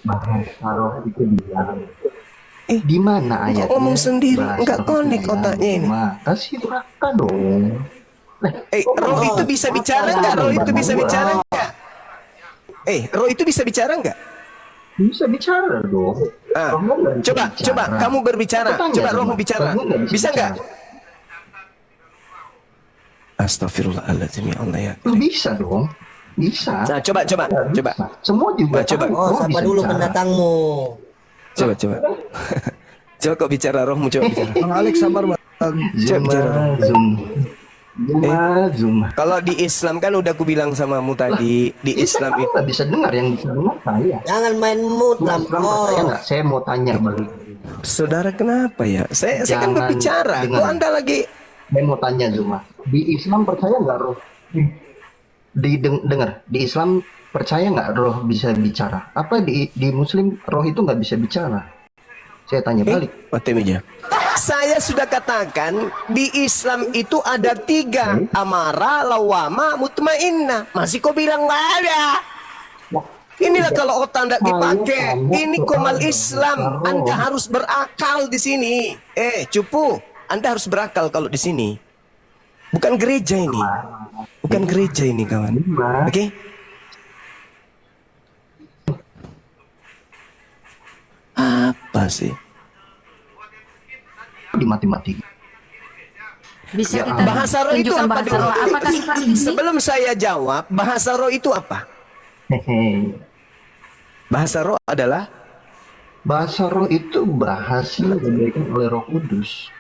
bahasa roh itu bilang. Di mana ayatnya? Ngomong sendiri, nggak connect otaknya ini. Kasih neraka dong. Roh itu bisa bicara nggak? Roh itu bisa bicara nggak? Roh itu bisa bicara nggak? Bisa bicara dong. Coba kamu berbicara. Coba rohmu bicara. Bisa nggak? Astagfirullahaladzim, ya Allah ya. Bisa dong. Bisa. Nah, coba. Semua juga. Coba. Sapa dulu pendatangmu. Coba. Coba kok bicara rohmu, coba bicara. Bang Alex sabar bang. Zoom. Kalau di Islam kan udah aku bilang samamu tadi, di Islam itu nggak bisa dengar, yang bisa dengar saya. Jangan main mood lah. Saya mau tanya balik. Saudara kenapa ya? Saya kan berbicara. Kok Anda lagi? Saya mau tanya Zuma. Di Islam percaya nggak roh? Dengar. Di Islam percaya nggak roh bisa bicara? Apa di Muslim roh itu nggak bisa bicara? Saya tanya balik. Meja. Saya sudah katakan di Islam itu ada 3, amarah, lawama, mutmainnah. Masih kau bilang nggak ada? Inilah kalau otak tidak dipakai. Ini komal Islam. Anda harus berakal di sini. Cupu. Anda harus berakal kalau di sini. Bukan gereja ini. Bukan gereja ini, kawan. Oke? Apa sih? Di matematika. Bisa kita bahasa roh itu apa? bahasa roh? Apakah seperti ini? Sebelum saya jawab, bahasa roh itu apa? Bahasa roh adalah? Bahasa roh itu bahasa yang diberikan oleh Roh Kudus.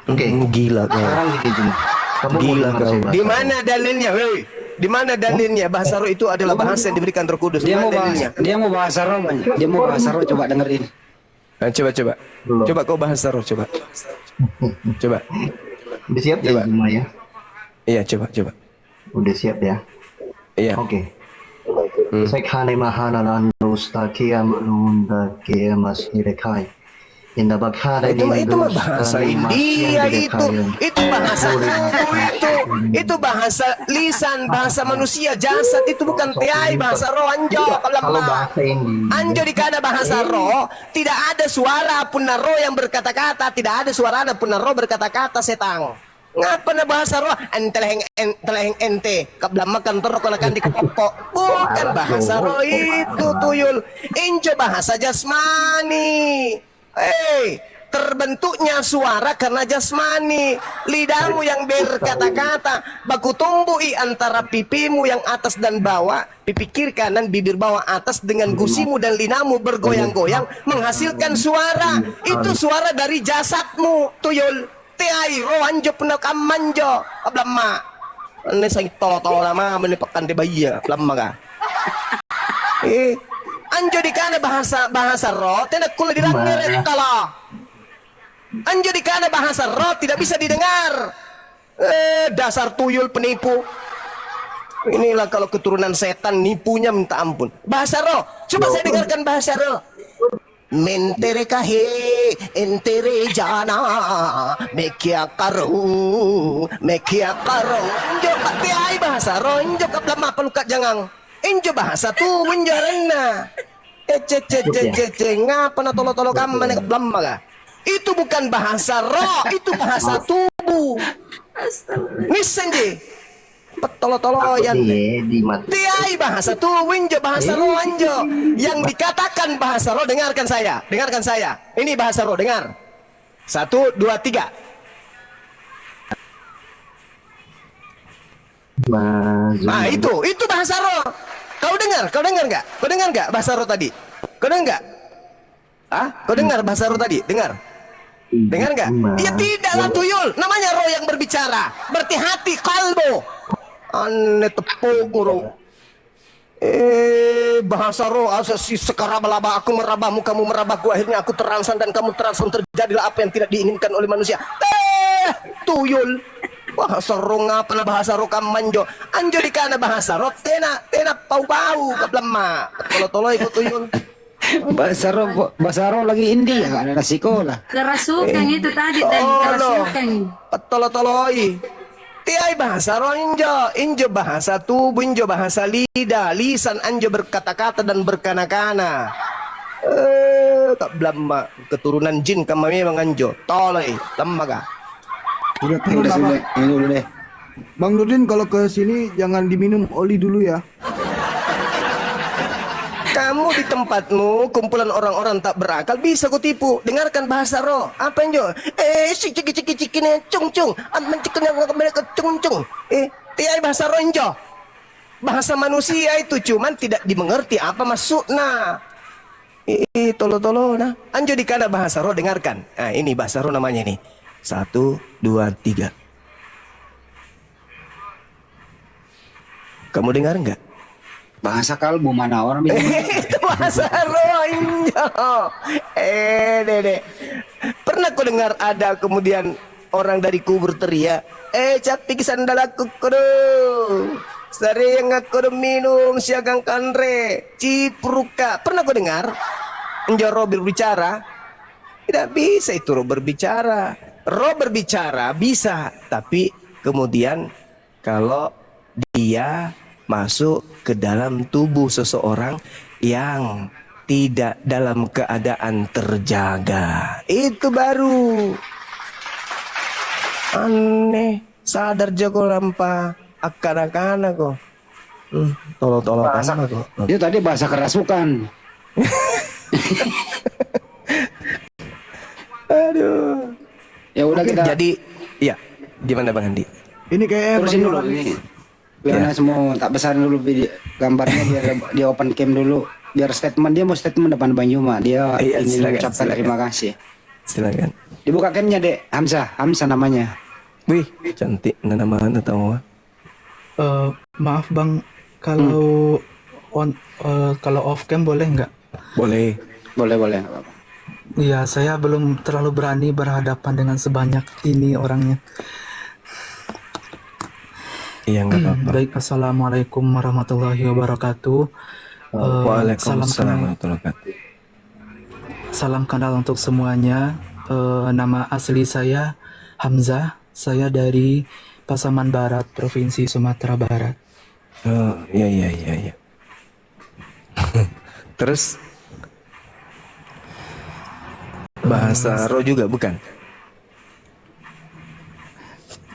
Oke. Gila kau. Sekarang gini cuma. Kamu Gila kau. Di mana dalilnya, weh? Di mana dalilnya bahasa roh itu adalah bahasa yang diberikan Roh Kudus? Dia mau bahasa roh banyak. Dia mau bahasa roh, coba dengerin. Coba. Coba kau bahasa roh, coba. Coba. Udah siap ya Zuma ya? Iya, coba. Udah siap ya? Iya. Oke. Sekhane mahanan ustakia menunda ke mashirekai. Indah bakara itu bahasa India, itu bahasa itu bahasa lisan, bahasa manusia, jasad itu bukan tiai bahasa roh. Kalau bahasa Anjo di kana bahasa roh, tidak ada suara pun roh yang berkata-kata, tidak ada suara pun roh berkata-kata, setang. Ngapa na bahasa roh? Enteleng ente kabla makan terok akan dikepok. Bukan bahasa roh itu, tuyul. Injo bahasa jasmani. Terbentuknya suara karena jasmani. Lidahmu yang berkata-kata, baku tumbui antara pipimu yang atas dan bawah, pipi kiri kanan, bibir bawah atas, dengan gusimu dan linamu bergoyang-goyang menghasilkan suara. Itu suara dari jasadmu, tuyul. Tiai rohanjo penakam manjo ablama. Ane sang tolo-tolo lama menipakan di bayi ya, ablama ka. Anjo di kana bahasa roh tidak kula dirangeret kalau. Anjo di kana bahasa roh tidak bisa didengar. Dasar tuyul penipu. Inilah kalau keturunan setan, nipunya minta ampun. Bahasa roh, coba saya dengarkan bahasa roh. Mentere kahe entere jana mekia karu injo patiai bahasa roh injo kaplama pelukat jangang injo bahasa tu winjarena ngapa na tolo-tolo kamane kaplama ka. Itu bukan bahasa roh, itu bahasa tubuh. Nisenje petolo-tolo yang tiai bahasa tu winjo bahasa roh anjo yang dikatakan bahasa roh. Dengarkan saya ini bahasa roh, dengar 1, 2, 3. Nah itu bahasa roh. Kau dengar nggak bahasa roh tadi? Kau dengar nggak? Kau dengar bahasa roh tadi? Dengar nggak? Ya tidaklah, tuyul. Namanya roh yang berbicara. Berarti hati, kalbo. Ane tepuk roh. Bahasa roh asasi sekarang melaba, aku merabahmu, kamu merabahku, akhirnya aku terangsang dan kamu terangsang, terjadilah apa yang tidak diinginkan oleh manusia. Tuyul. Bahasa roh ngapa na bahasa roh kamanjo. Anjo di kana bahasa roh tena pau-pau kablama. Tolo-tolo ikut tuyul. Bahasa roh lagi India, nggak ada sekolah. Kerasukan itu tadi dan kerasukan. Petolo-toloi. Tiai bahasa roh injo bahasa tubuh, injo bahasa lidah, lisan anjo berkata-kata dan berkana-kana. Tak belama keturunan jin kama memang anjo. Toloi, lembaga. Udah Ya turun udah apa? sudah, ini dulu deh. Bang Nurdin kalau ke sini jangan diminum oli dulu ya. Kamu di tempatmu kumpulan orang-orang tak berakal bisa ku tipu. Dengarkan bahasa roh. Apa anjo? Si ciki ne cung cung. Menciknya mereka cung cung. Tiai bahasa roh injo. Bahasa manusia itu cuman tidak dimengerti apa maksudnya. Tolo-tolo nah. Anjo di kana bahasa roh dengarkan. Nah, ini bahasa roh namanya nih. 1, 2, 3. Kamu dengar enggak? Bahasa kalbu mana orang bilang. Itu bahasa roh injo. Dede. Pernah kau dengar ada kemudian orang dari kubur teriak, capik sandal aku kudu. Sering aku minum siagang kanre, cipruka. Pernah kau dengar? Injo roh berbicara? Tidak bisa itu roh berbicara. Roh berbicara bisa, tapi kemudian kalau dia masuk ke dalam tubuh seseorang yang tidak dalam keadaan terjaga, itu baru aneh. Sadar Joko Lampa akan kok. Tolong Bahasa, kok. itu tadi bahasa kerasukan. Aduh. Ya udah kita Jadi, ya gimana Bang Andi? Ini kayak terusin dulu ini. Biar semua tak besarin dulu video gambarnya biar dia open cam dulu. Biar statement dia mau statement depan Bang Yuma. Dia Iya, ingin silakan, mengucapkan silakan. terima kasih. Silakan. Dibuka camnya Dek. Hamzah namanya. Wih, cantik nama anda tahu. Maaf Bang, kalau kalau off cam boleh nggak? Boleh. Boleh nggak apa-apa. Iya, saya belum terlalu berani berhadapan dengan sebanyak ini orangnya. Iya nggak apa-apa. Baik, assalamualaikum warahmatullahi wabarakatuh. Waalaikumsalam Salam warahmatullahi wabarakatuh. salam kenal untuk semuanya. Nama asli saya Hamzah. Saya dari Pasaman Barat, Provinsi Sumatera Barat. Oh, iya. Terus bahasa roh juga bukan?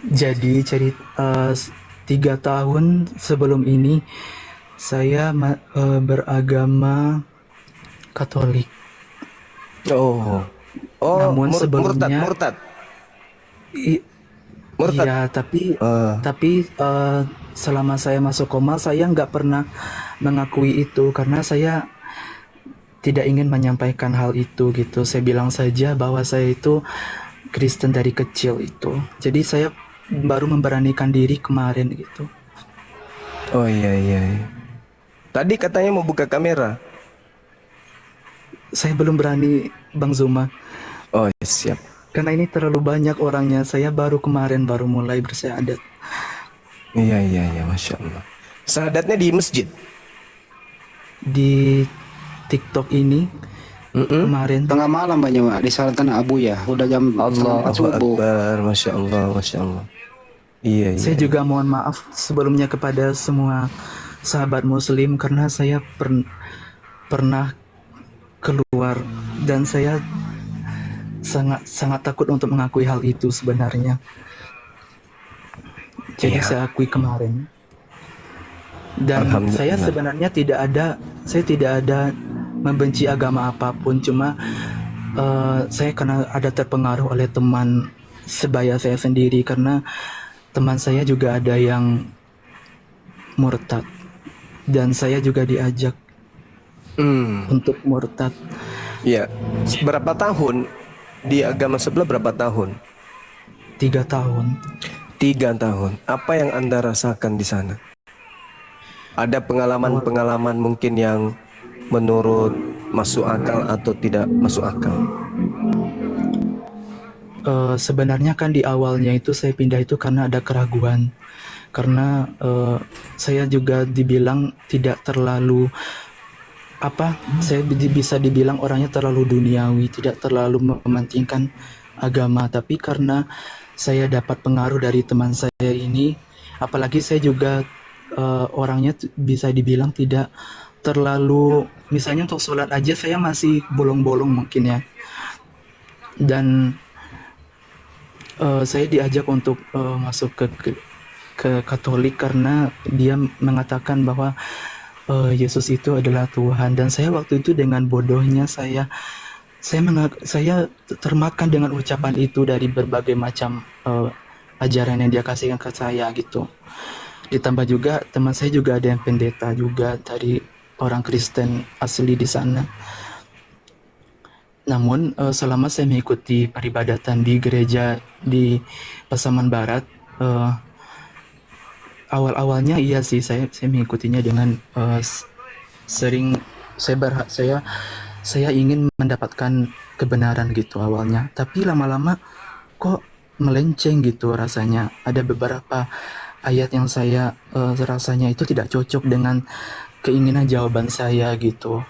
Jadi 3 tahun sebelum ini saya beragama Katolik. Oh, Namun sebelumnya- murtad. I- Murtad. Iya, tapi selama saya masuk koma saya nggak pernah mengakui itu karena saya tidak ingin menyampaikan hal itu gitu. Saya bilang saja bahwa saya itu Kristen dari kecil itu. Jadi saya baru memberanikan diri kemarin gitu. Oh iya. Tadi katanya mau buka kamera. Saya belum berani Bang Zuma Oh siap. karena ini terlalu banyak orangnya. Saya baru mulai bersyahadat. Iya, masya Allah. Sahadatnya di masjid. Di TikTok ini kemarin Tengah malam Bang Yuma di Sultan Abu ya. Udah jam 4 subuh. Akbar, masya Allah. Iya. saya juga mohon maaf sebelumnya kepada semua sahabat muslim karena saya pernah keluar dan saya sangat takut untuk mengakui hal itu sebenarnya. Jadi Iya. saya akui kemarin. Dan Alhamdulillah. saya sebenarnya saya tidak ada membenci agama apapun, cuma saya karena ada terpengaruh oleh teman sebaya saya sendiri karena teman saya juga ada yang murtad dan saya juga diajak untuk murtad. Iya. Berapa tahun di agama sebelah? Berapa tahun? 3 tahun. 3 tahun. Apa yang Anda rasakan di sana? Ada pengalaman-pengalaman mungkin yang menurut masuk akal atau tidak masuk akal? Sebenarnya kan di awalnya itu saya pindah itu karena ada keraguan. Karena saya juga dibilang tidak terlalu saya bisa dibilang orangnya terlalu duniawi, tidak terlalu mementingkan agama, tapi karena saya dapat pengaruh dari teman saya ini. Apalagi saya juga orangnya bisa dibilang tidak terlalu, misalnya untuk sholat aja saya masih bolong-bolong mungkin ya. Dan saya diajak untuk masuk ke Katolik karena dia mengatakan bahwa Yesus itu adalah Tuhan. Dan saya waktu itu dengan bodohnya saya termakan dengan ucapan itu dari berbagai macam ajaran yang dia kasihkan ke saya gitu. Ditambah juga teman saya juga ada yang pendeta juga dari orang Kristen asli di sana. Namun selama saya mengikuti peribadatan di gereja di Pasaman Barat, awal-awalnya iya sih saya mengikutinya dengan sering saya ingin mendapatkan kebenaran gitu awalnya, tapi lama-lama kok melenceng gitu rasanya. Ada beberapa ayat yang saya rasanya itu tidak cocok dengan keinginan jawaban saya gitu.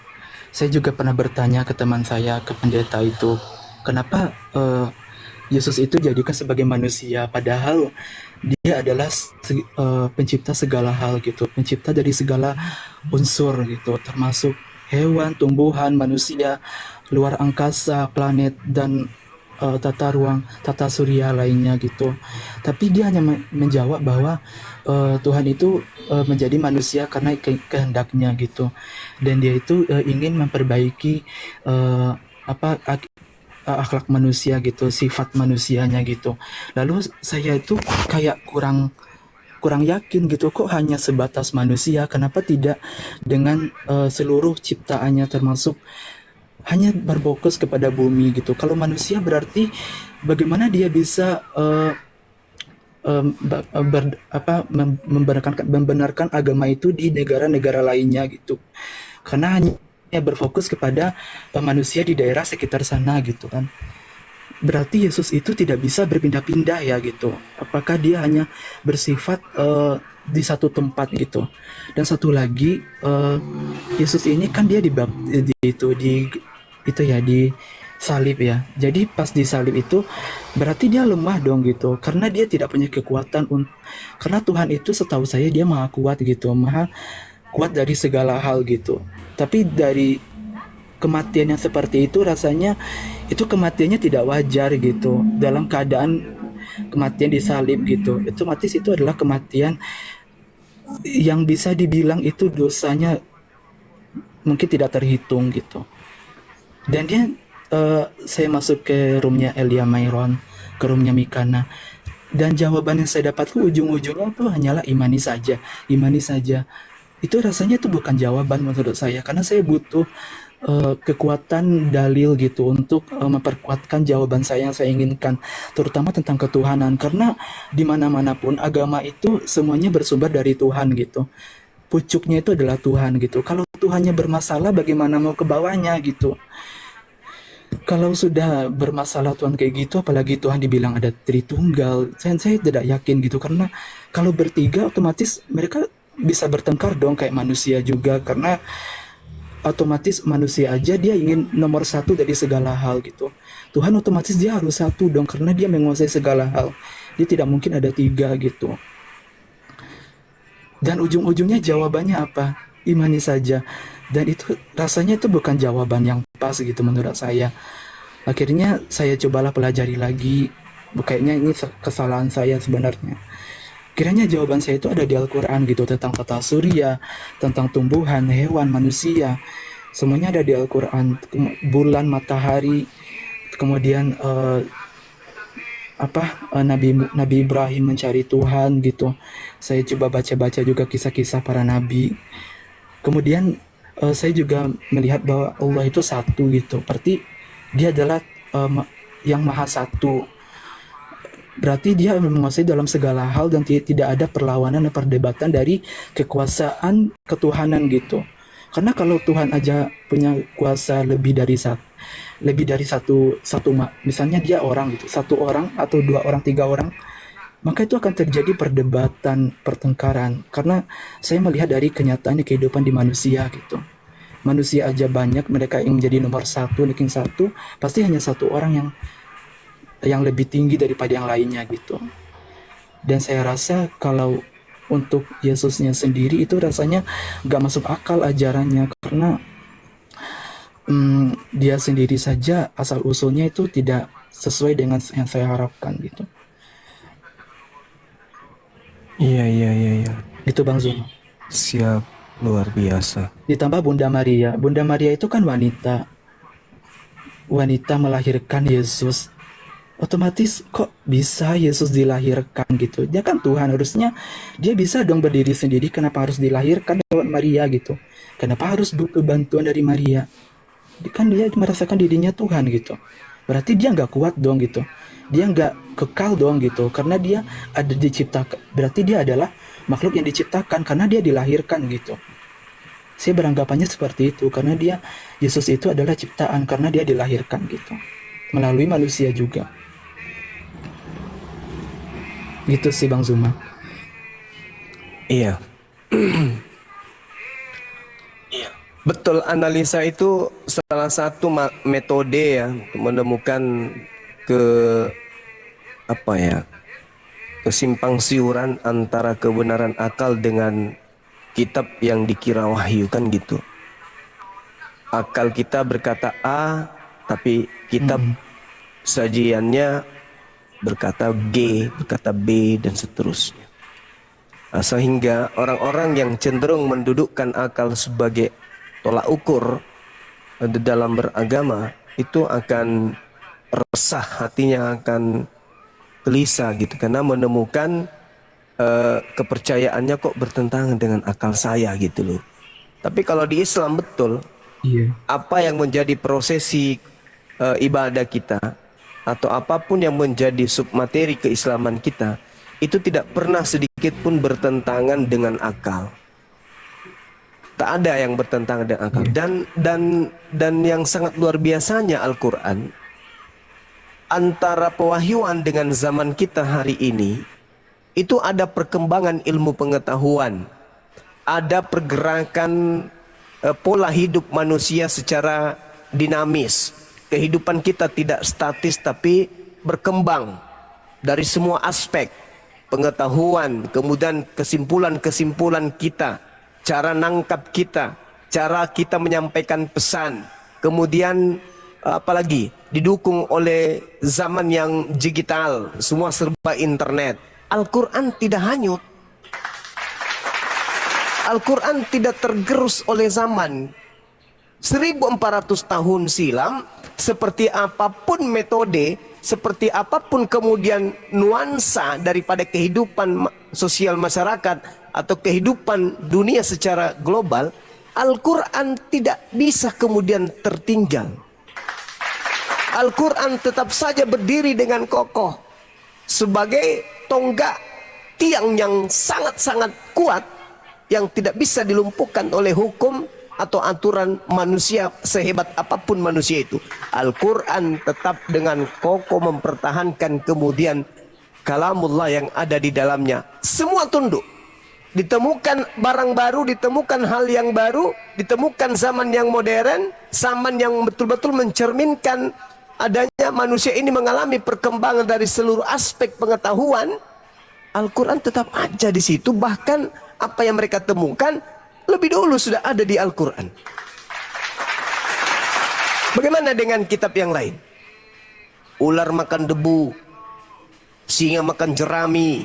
Saya juga pernah bertanya ke teman saya, ke pendeta itu, kenapa Yesus itu jadikan sebagai manusia padahal dia adalah pencipta segala hal gitu, pencipta dari segala unsur gitu, termasuk hewan, tumbuhan, manusia, luar angkasa, planet, dan tata ruang, tata surya lainnya gitu. Tapi dia hanya menjawab bahwa Tuhan itu menjadi manusia karena kehendaknya gitu. Dan dia itu ingin memperbaiki akhlak manusia gitu, sifat manusianya gitu. Lalu saya itu kayak kurang yakin gitu, kok hanya sebatas manusia, kenapa tidak dengan seluruh ciptaannya, termasuk hanya berfokus kepada bumi gitu. Kalau manusia berarti bagaimana dia bisa membenarkan agama itu di negara-negara lainnya gitu, karena hanya berfokus kepada manusia di daerah sekitar sana gitu kan. Berarti Yesus itu tidak bisa berpindah-pindah ya gitu. Apakah dia hanya bersifat di satu tempat gitu. Dan satu lagi, Yesus ini kan dia di salib ya. Jadi pas di salib itu berarti dia lemah dong gitu, karena dia tidak punya kekuatan karena Tuhan itu setahu saya dia maha kuat gitu, maha kuat dari segala hal gitu. Tapi dari kematian yang seperti itu rasanya itu kematiannya tidak wajar gitu. Dalam keadaan kematian di salib gitu, otomatis itu adalah kematian yang bisa dibilang itu dosanya mungkin tidak terhitung gitu. Dan dia saya masuk ke roomnya Elia Myron, ke roomnya Mikana, dan jawaban yang saya dapat ujung-ujungnya itu hanyalah imani saja. Itu rasanya itu bukan jawaban menurut saya, karena saya butuh kekuatan dalil gitu untuk memperkuatkan jawaban saya yang saya inginkan, terutama tentang ketuhanan. Karena di mana-mana pun agama itu semuanya bersumber dari Tuhan gitu. Pucuknya itu adalah Tuhan gitu. Kalau Tuhannya bermasalah, bagaimana mau ke bawahnya gitu? Kalau sudah bermasalah Tuhan kayak gitu, apalagi Tuhan dibilang ada Tritunggal, saya tidak yakin gitu. Karena kalau bertiga otomatis mereka bisa bertengkar dong kayak manusia juga, karena otomatis manusia aja dia ingin nomor satu dari segala hal gitu. Tuhan otomatis dia harus satu dong, karena dia menguasai segala hal. Dia tidak mungkin ada tiga gitu. Dan ujung-ujungnya jawabannya apa? Imani saja. Dan itu rasanya itu bukan jawaban yang pas gitu menurut saya. Akhirnya saya cobalah pelajari lagi. Kayaknya ini kesalahan saya sebenarnya. Kiranya jawaban saya itu ada di Al-Quran gitu, tentang tata surya, tentang tumbuhan, hewan, manusia. Semuanya ada di Al-Quran. Bulan, matahari, kemudian Nabi Ibrahim mencari Tuhan gitu. Saya coba baca-baca juga kisah-kisah para nabi. Kemudian saya juga melihat bahwa Allah itu satu gitu. Berarti dia adalah yang maha satu. Berarti dia menguasai dalam segala hal dan tidak ada perlawanan dan perdebatan dari kekuasaan ketuhanan gitu. Karena kalau Tuhan aja punya kuasa lebih dari satu, misalnya dia orang gitu, satu orang atau dua orang, tiga orang, maka itu akan terjadi perdebatan, pertengkaran. Karena saya melihat dari kenyataan kehidupan di manusia gitu. Manusia aja banyak, mereka yang menjadi nomor satu, ranking satu, pasti hanya satu orang yang yang lebih tinggi daripada yang lainnya gitu. Dan saya rasa kalau untuk Yesusnya sendiri itu rasanya gak masuk akal ajarannya, karena dia sendiri saja asal usulnya itu tidak sesuai dengan yang saya harapkan gitu. Iya. Itu Bang Zuma. Siap, luar biasa. Ditambah Bunda Maria. Bunda Maria itu kan wanita melahirkan Yesus. Otomatis kok bisa Yesus dilahirkan gitu? Dia kan Tuhan, harusnya dia bisa dong berdiri sendiri. Kenapa harus dilahirkan lewat Maria gitu? Kenapa harus butuh bantuan dari Maria? Kan dia merasakan dirinya Tuhan gitu. Berarti dia nggak kuat dong gitu. Dia nggak kekal dong gitu. Karena dia ada diciptakan. Berarti dia adalah makhluk yang diciptakan karena dia dilahirkan gitu. Saya beranggapannya seperti itu, karena Yesus itu adalah ciptaan karena dia dilahirkan gitu. Melalui manusia juga. Gitu sih Bang Zuma. Iya. Betul, analisa itu salah satu metode ya untuk menemukan kesimpang siuran antara kebenaran akal dengan kitab yang dikira wahyu, kan gitu. Akal kita berkata A, tapi kitab sajiannya berkata G, berkata B, dan seterusnya. Sehingga orang-orang yang cenderung mendudukkan akal sebagai tolak ukur di dalam beragama itu akan resah, hatinya akan gelisah gitu, karena menemukan kepercayaannya kok bertentangan dengan akal saya gitu loh. Tapi kalau di Islam betul, apa yang menjadi prosesi ibadah kita atau apapun yang menjadi submateri keislaman kita itu tidak pernah sedikit pun bertentangan dengan akal. Tak ada yang bertentangan dengan akal. Dan yang sangat luar biasanya Al-Quran, antara pewahyuan dengan zaman kita hari ini itu ada perkembangan ilmu pengetahuan, ada pergerakan pola hidup manusia secara dinamis. Kehidupan kita tidak statis tapi berkembang dari semua aspek pengetahuan, kemudian kesimpulan-kesimpulan kita, cara nangkap kita, cara kita menyampaikan pesan, kemudian apalagi didukung oleh zaman yang digital, semua serba internet. Al-Quran tidak hanyut. Al-Quran tidak tergerus oleh zaman. 1400 tahun silam, seperti apapun metode, seperti apapun kemudian nuansa daripada kehidupan sosial masyarakat atau kehidupan dunia secara global, Al-Quran tidak bisa kemudian tertinggal. Al-Quran tetap saja berdiri dengan kokoh sebagai tonggak tiang yang sangat-sangat kuat yang tidak bisa dilumpuhkan oleh hukum atau aturan manusia, sehebat apapun manusia itu. Al-Quran tetap dengan kokoh mempertahankan kemudian kalamullah yang ada di dalamnya. Semua tunduk. Ditemukan barang baru, ditemukan hal yang baru, ditemukan zaman yang modern, zaman yang betul-betul mencerminkan adanya manusia ini mengalami perkembangan dari seluruh aspek pengetahuan. Al-Quran tetap aja di situ, bahkan apa yang mereka temukan lebih dulu sudah ada di Al-Quran. Bagaimana dengan kitab yang lain? Ular makan debu, singa makan jerami,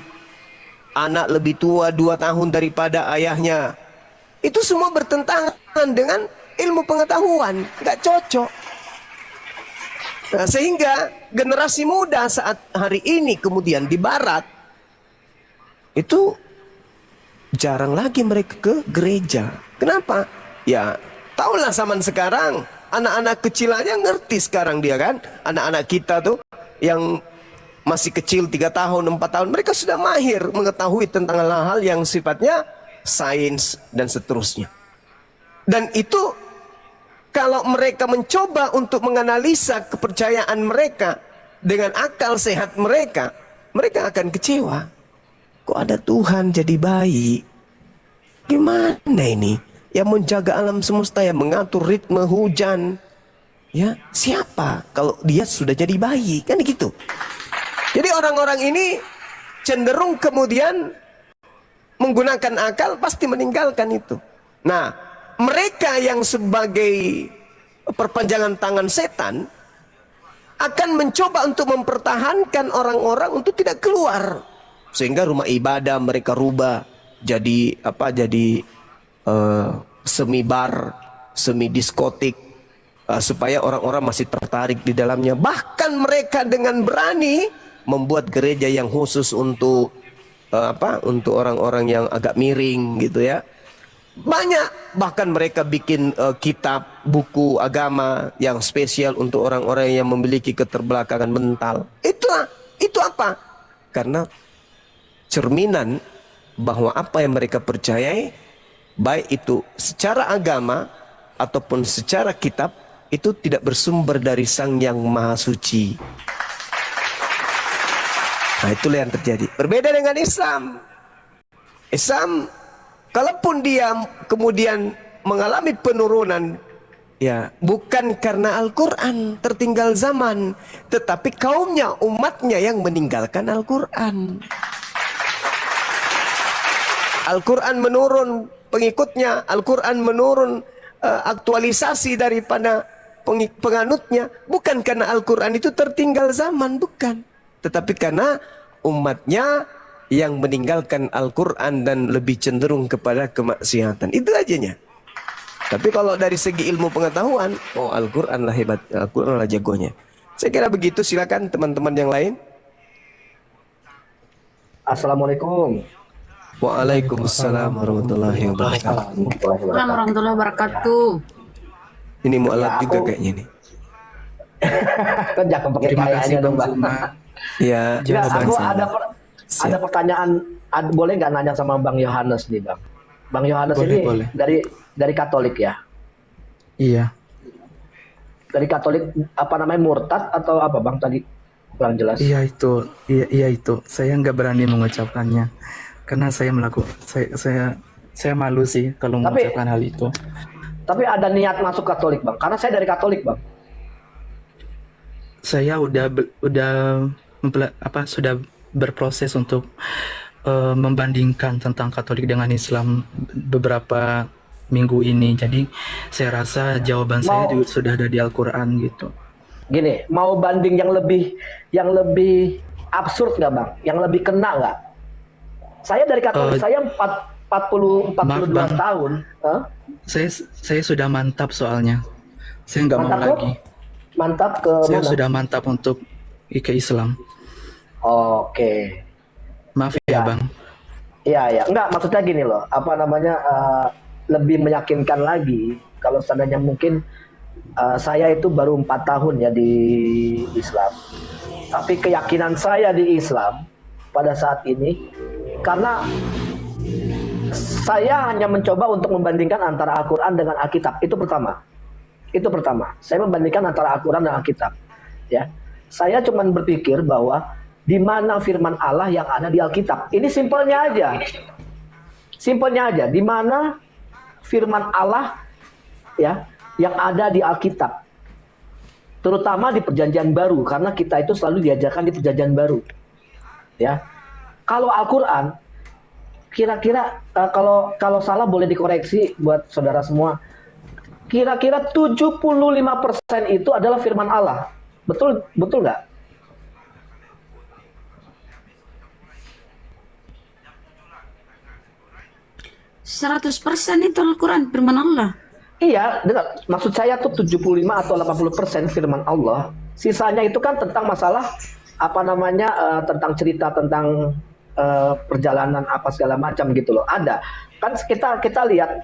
anak lebih tua 2 tahun daripada ayahnya. Itu semua bertentangan dengan ilmu pengetahuan, nggak cocok. Nah, sehingga generasi muda saat hari ini kemudian di barat itu jarang lagi mereka ke gereja. Kenapa? Ya, tahulah zaman sekarang anak-anak kecil aja ngerti sekarang dia kan. Anak-anak kita tuh yang masih kecil 3 tahun, 4 tahun, mereka sudah mahir mengetahui tentang hal-hal yang sifatnya sains dan seterusnya. Dan itu kalau mereka mencoba untuk menganalisa kepercayaan mereka dengan akal sehat mereka, mereka akan kecewa. Kok ada Tuhan jadi bayi? Gimana ini? Yang menjaga alam semesta, yang mengatur ritme hujan. Ya, siapa kalau dia sudah jadi bayi? Kan gitu. Jadi orang-orang ini cenderung kemudian menggunakan akal, pasti meninggalkan itu. Nah, mereka yang sebagai perpanjangan tangan setan akan mencoba untuk mempertahankan orang-orang untuk tidak keluar, sehingga rumah ibadah mereka rubah jadi apa? Jadi semi bar, semi diskotik, supaya orang-orang masih tertarik di dalamnya. Bahkan mereka dengan berani membuat gereja yang khusus untuk untuk orang-orang yang agak miring gitu ya. Banyak, bahkan mereka bikin kitab, buku agama yang spesial untuk orang-orang yang memiliki keterbelakangan mental. Itu apa? Karena cerminan bahwa apa yang mereka percayai, baik itu secara agama ataupun secara kitab, itu tidak bersumber dari Sang Yang Maha Suci. Nah, itulah yang terjadi. Berbeda dengan Islam. Islam, kalaupun dia kemudian mengalami penurunan, ya bukan karena Al-Quran tertinggal zaman, tetapi kaumnya, umatnya yang meninggalkan Al-Quran. Al-Quran menurun pengikutnya, Al-Quran menurun aktualisasi daripada penganutnya, bukan karena Al-Quran itu tertinggal zaman, bukan, tetapi karena umatnya yang meninggalkan Al-Quran dan lebih cenderung kepada kemaksiatan. Itu ajanya. Tapi kalau dari segi ilmu pengetahuan, oh Al-Quran lah hebat, Al-Quran lah jagonya. Saya kira begitu. Silakan teman-teman yang lain. Assalamualaikum. Waalaikumsalam warahmatullahi wabarakatuh. Assalamualaikum warahmatullahi wabarakatuh. Ini mualaf juga kayaknya nih. Kan jangan pakai Terima kasih kayaknya dong, Bang Bang. Zuma. Ya, Enggak, aku ada Siap. pertanyaan, boleh nggak nanya sama Bang Yohanes nih, Bang? Bang Yohanes Boleh, ini boleh. dari Katolik ya? Iya. Dari Katolik apa namanya, murtad atau apa, Bang, tadi? Kurang jelas. Iya itu, iya itu. Saya nggak berani mengucapkannya karena saya malu sih kalau mengucapkan hal itu. Tapi ada niat masuk Katolik, Bang. Karena saya dari Katolik, Bang. Saya sudah berproses untuk membandingkan tentang Katolik dengan Islam beberapa minggu ini. Jadi saya rasa jawaban saya juga sudah ada di Al-Quran gitu. Gini, mau banding yang lebih absurd nggak, Bang? Yang lebih kena nggak? Saya dari Katolik, saya 42 Bang. tahun. Hah? Saya sudah mantap soalnya. Saya nggak mau Mantap lagi. Mantap ke Saya mana? sudah mantap untuk ke Islam. Oke. Maaf Ya. ya Bang. Iya. Enggak, maksudnya gini loh. Apa namanya, lebih meyakinkan lagi. Kalau seandainya mungkin saya itu baru 4 tahun ya di Islam. Tapi keyakinan saya di Islam pada saat ini, karena saya hanya mencoba untuk membandingkan antara Al-Quran dengan Alkitab. Itu pertama. Saya membandingkan antara Al-Quran dan Alkitab. Ya. Saya cuma berpikir bahwa di mana firman Allah yang ada di Alkitab. Ini simpelnya aja. Di mana firman Allah ya yang ada di Alkitab. Terutama di Perjanjian Baru, karena kita itu selalu diajarkan di Perjanjian Baru. Ya. Kalau Al-Quran, kira-kira kalau salah boleh dikoreksi buat saudara semua. Kira-kira 75% itu adalah firman Allah. Betul nggak? %100% itu Al-Quran firman Allah. Iya, dengar. Maksud saya tuh 75 atau 80% firman Allah. Sisanya itu kan tentang masalah apa namanya, tentang cerita tentang perjalanan apa segala macam gitu loh. Ada. Kan kita lihat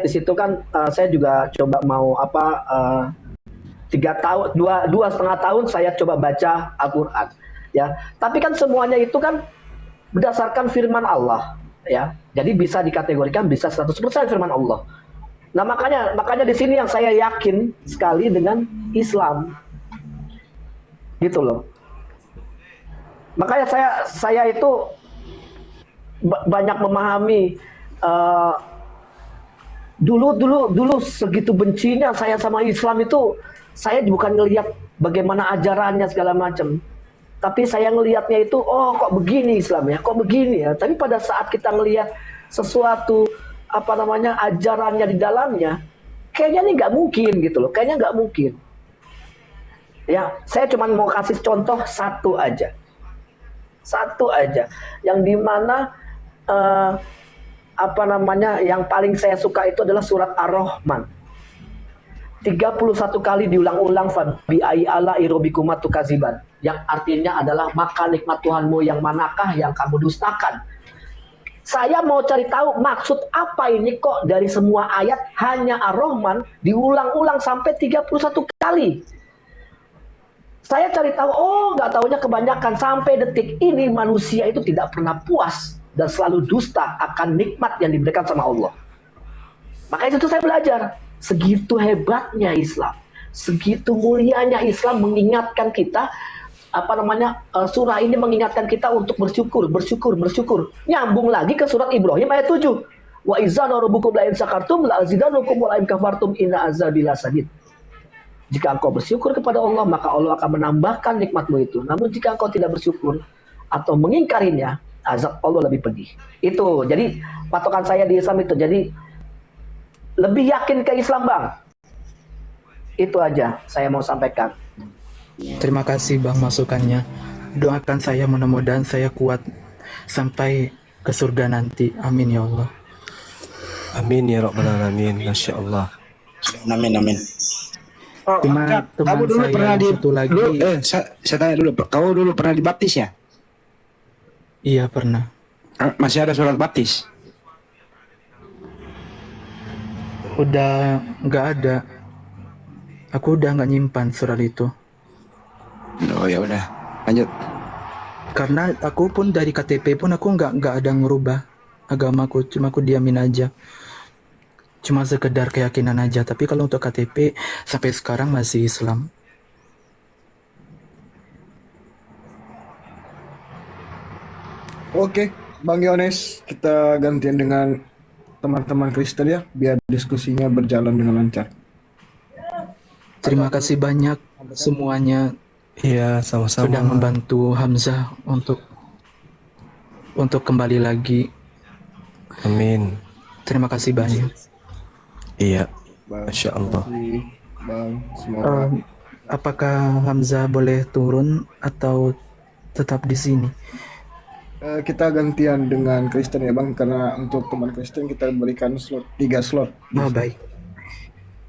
di situ kan, saya juga coba mau 2,5 tahun saya coba baca Al-Quran ya. Tapi kan semuanya itu kan berdasarkan firman Allah ya. Jadi bisa dikategorikan bisa 100% firman Allah. Nah, makanya di sini yang saya yakin sekali dengan Islam. Gitu loh. Makanya saya itu banyak memahami, dulu segitu bencinya saya sama Islam itu. Saya bukan ngelihat bagaimana ajarannya segala macam, Tapi saya ngelihatnya itu, oh kok begini Islam ya, kok begini ya. Tapi pada saat kita ngelihat sesuatu ajarannya di dalamnya, kayaknya ini nggak mungkin gitu loh, kayaknya nggak mungkin. Ya, saya cuma mau kasih contoh satu aja, yang dimana yang paling saya suka itu adalah surat Ar-Rahman. 31 kali diulang-ulang bi ai ala irobikuma tukaziban, yang artinya adalah maka nikmat Tuhanmu yang manakah yang kamu dustakan. Saya mau cari tahu maksud apa ini kok dari semua ayat hanya Ar-Rahman diulang-ulang sampai 31 kali. Saya cari tahu, oh nggak taunya kebanyakan sampai detik ini manusia itu tidak pernah puas dan selalu dusta akan nikmat yang diberikan sama Allah. Makanya itu saya belajar, segitu hebatnya Islam, segitu mulianya Islam mengingatkan kita, surah ini mengingatkan kita untuk bersyukur. Nyambung lagi ke surat Ibrahim ayat 7. Wa izana rabbukum la in syakartum la azidannakum wa la in kafartum inna azabi lasadid. Jika engkau bersyukur kepada Allah, maka Allah akan menambahkan nikmatmu itu. Namun jika engkau tidak bersyukur atau mengingkarinya, azab Allah lebih pedih. Itu, jadi patokan saya di Islam itu. Jadi lebih yakin ke Islam, Bang. Itu aja saya mau sampaikan. Terima kasih Bang masukannya. Doakan saya, mudah-mudahan saya kuat sampai ke surga nanti. Amin ya Allah. Amin ya rabbal alamin. Masya Allah. Amin. Cuma teman kamu dulu saya pernah yang satu lagi. saya tanya dulu, kamu dulu pernah dibaptis ya? Iya pernah. Masih ada surat baptis? Udah nggak ada. Aku udah nggak nyimpan surat itu. Oh ya udah, lanjut. Karena aku pun dari KTP pun aku nggak ada ngerubah agamaku, cuma aku diamin aja. Cuma sekedar keyakinan aja. Tapi kalau untuk KTP sampai sekarang masih Islam. Oke, Bang Yones, kita gantian dengan teman-teman Kristen ya, biar diskusinya berjalan dengan lancar. Terima kasih banyak semuanya Iya, sudah sama-sama. membantu Hamzah untuk kembali lagi. Amin. Terima kasih banyak. Iya. Bang, Masya Allah. Bang, semoga Apakah Hamzah boleh turun atau tetap di sini? kita gantian dengan Kristen ya Bang, karena untuk teman Kristen kita berikan 3 slot. Oh baik.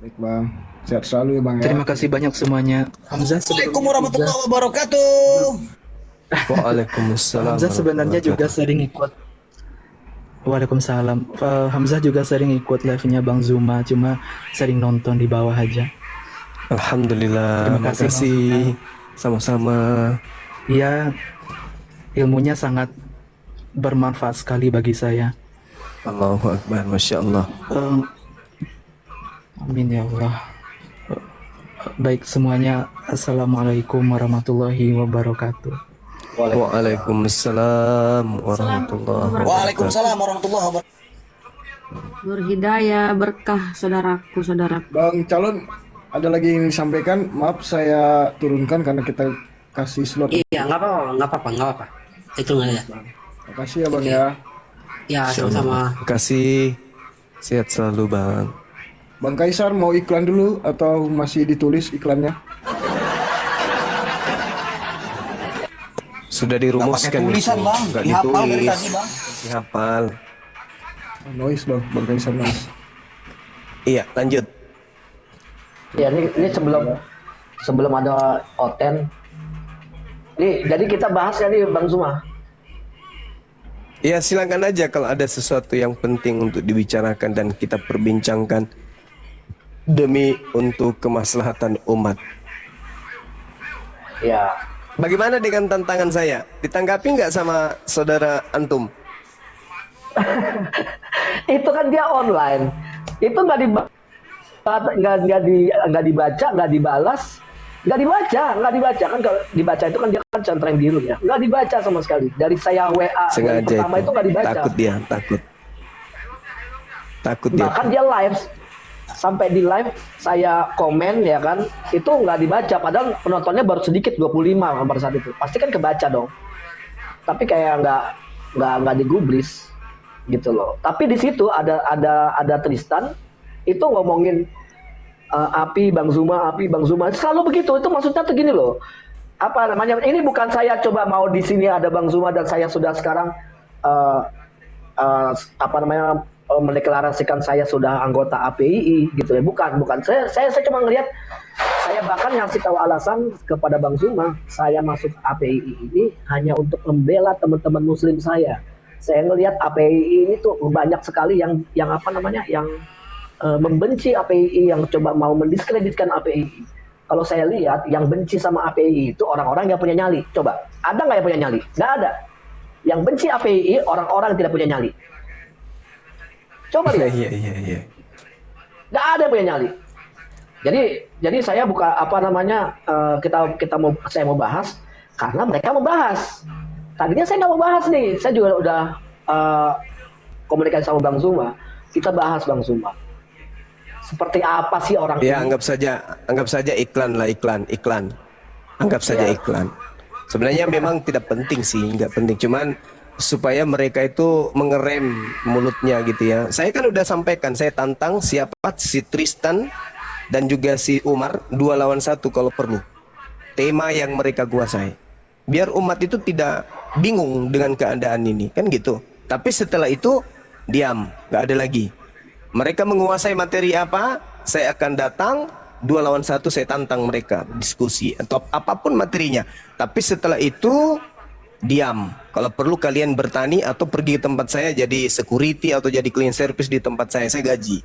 Baik Bang, sehat selalu ya Bang ya. Terima kasih banyak semuanya. Hamzah Assalamualaikum warahmatullahi wabarakatuh. Waalaikumsalam. Hamzah sebenarnya juga sering ikut. Waalaikumsalam. Hamzah juga sering ikut live-nya Bang Zuma, cuma sering nonton di bawah aja. Alhamdulillah. Terima kasih. Makasih. Sama-sama. Iya, ilmunya sangat bermanfaat sekali bagi saya. Allahu Akbar. Masya Allah. Amin ya Allah. Baik semuanya, Assalamualaikum warahmatullahi wabarakatuh. Waalaikumsalam warahmatullahi wabarakatuh. Waalaikumsalam warahmatullahi wabarakatuh. Berhidayah, berkah, saudaraku. Bang Calon, ada lagi yang disampaikan? Maaf saya turunkan karena kita kasih slot. Iya, nggak apa-apa. Itu nggak ya. Makasih ya Bang ya. Ya, sama-sama. Makasih. Sehat selalu Bang. Bang Kaisar mau iklan dulu atau masih ditulis iklannya? Sudah dirumuskan. Tulisan Bang, Nggak dihafal dari ditulis. tadi Bang. Dihafal. Noise Bang Kaisar noise. Iya, lanjut. Ya ini sebelum ada Oten. Nih, jadi kita bahas ya nih Bang Zuma. Ya silakan aja kalau ada sesuatu yang penting untuk dibicarakan dan kita perbincangkan demi untuk kemaslahatan umat. Ya. Bagaimana dengan tantangan saya? Ditanggapi nggak sama saudara antum? Itu kan dia online. Itu nggak dibaca, nggak dibalas, nggak dibaca kan. Kalau dibaca itu kan dia kan centreng biru ya, nggak dibaca sama sekali. Dari saya WA Sengaja dari pertama itu nggak dibaca. Takut dia. Bahkan dia live sampai di live saya komen ya kan, itu nggak dibaca, padahal penontonnya baru sedikit 25 pada saat itu. Pasti kan kebaca dong. Tapi kayak nggak digubris gitu loh. Tapi di situ ada Tristan itu ngomongin api Bang Zuma, selalu begitu. Itu maksudnya tuh gini loh. Apa namanya? Ini bukan saya coba mau di sini ada Bang Zuma dan saya sudah sekarang mendeklarasikan saya sudah anggota APII gitu ya. Bukan. Saya cuma ngelihat, saya bahkan ngasih tahu alasan kepada Bang Zuma, saya masuk APII ini hanya untuk membela teman-teman muslim saya. Saya ngelihat APII ini tuh banyak sekali yang membenci APII, yang coba mau mendiskreditkan APII. Kalau saya lihat yang benci sama APII itu orang-orang yang punya nyali. Coba, ada nggak yang punya nyali? Nggak ada. Yang benci APII orang-orang yang tidak punya nyali. Coba lihat. Iya. Nggak ada yang punya nyali. Jadi saya buka saya mau bahas karena mereka mau bahas. Tadinya saya nggak mau bahas nih. Saya juga udah komunikasi sama Bang Zuma. Kita bahas Bang Zuma. Seperti apa sih orang Ya, ini? anggap saja iklan. Anggap saja iklan. Sebenarnya memang tidak penting sih, nggak penting. Cuman supaya mereka itu mengerem mulutnya gitu ya. Saya kan udah sampaikan, saya tantang siapa si Tristan dan juga si Umar 2 lawan 1 kalau perlu. Tema yang mereka kuasai. Biar umat itu tidak bingung dengan keadaan ini, kan gitu. Tapi setelah itu diam, nggak ada lagi. Mereka menguasai materi apa, saya akan datang 2 lawan 1, saya tantang mereka diskusi atau apapun materinya. Tapi setelah itu diam. Kalau perlu kalian bertani atau pergi ke tempat saya jadi security atau jadi clean service di tempat saya gaji.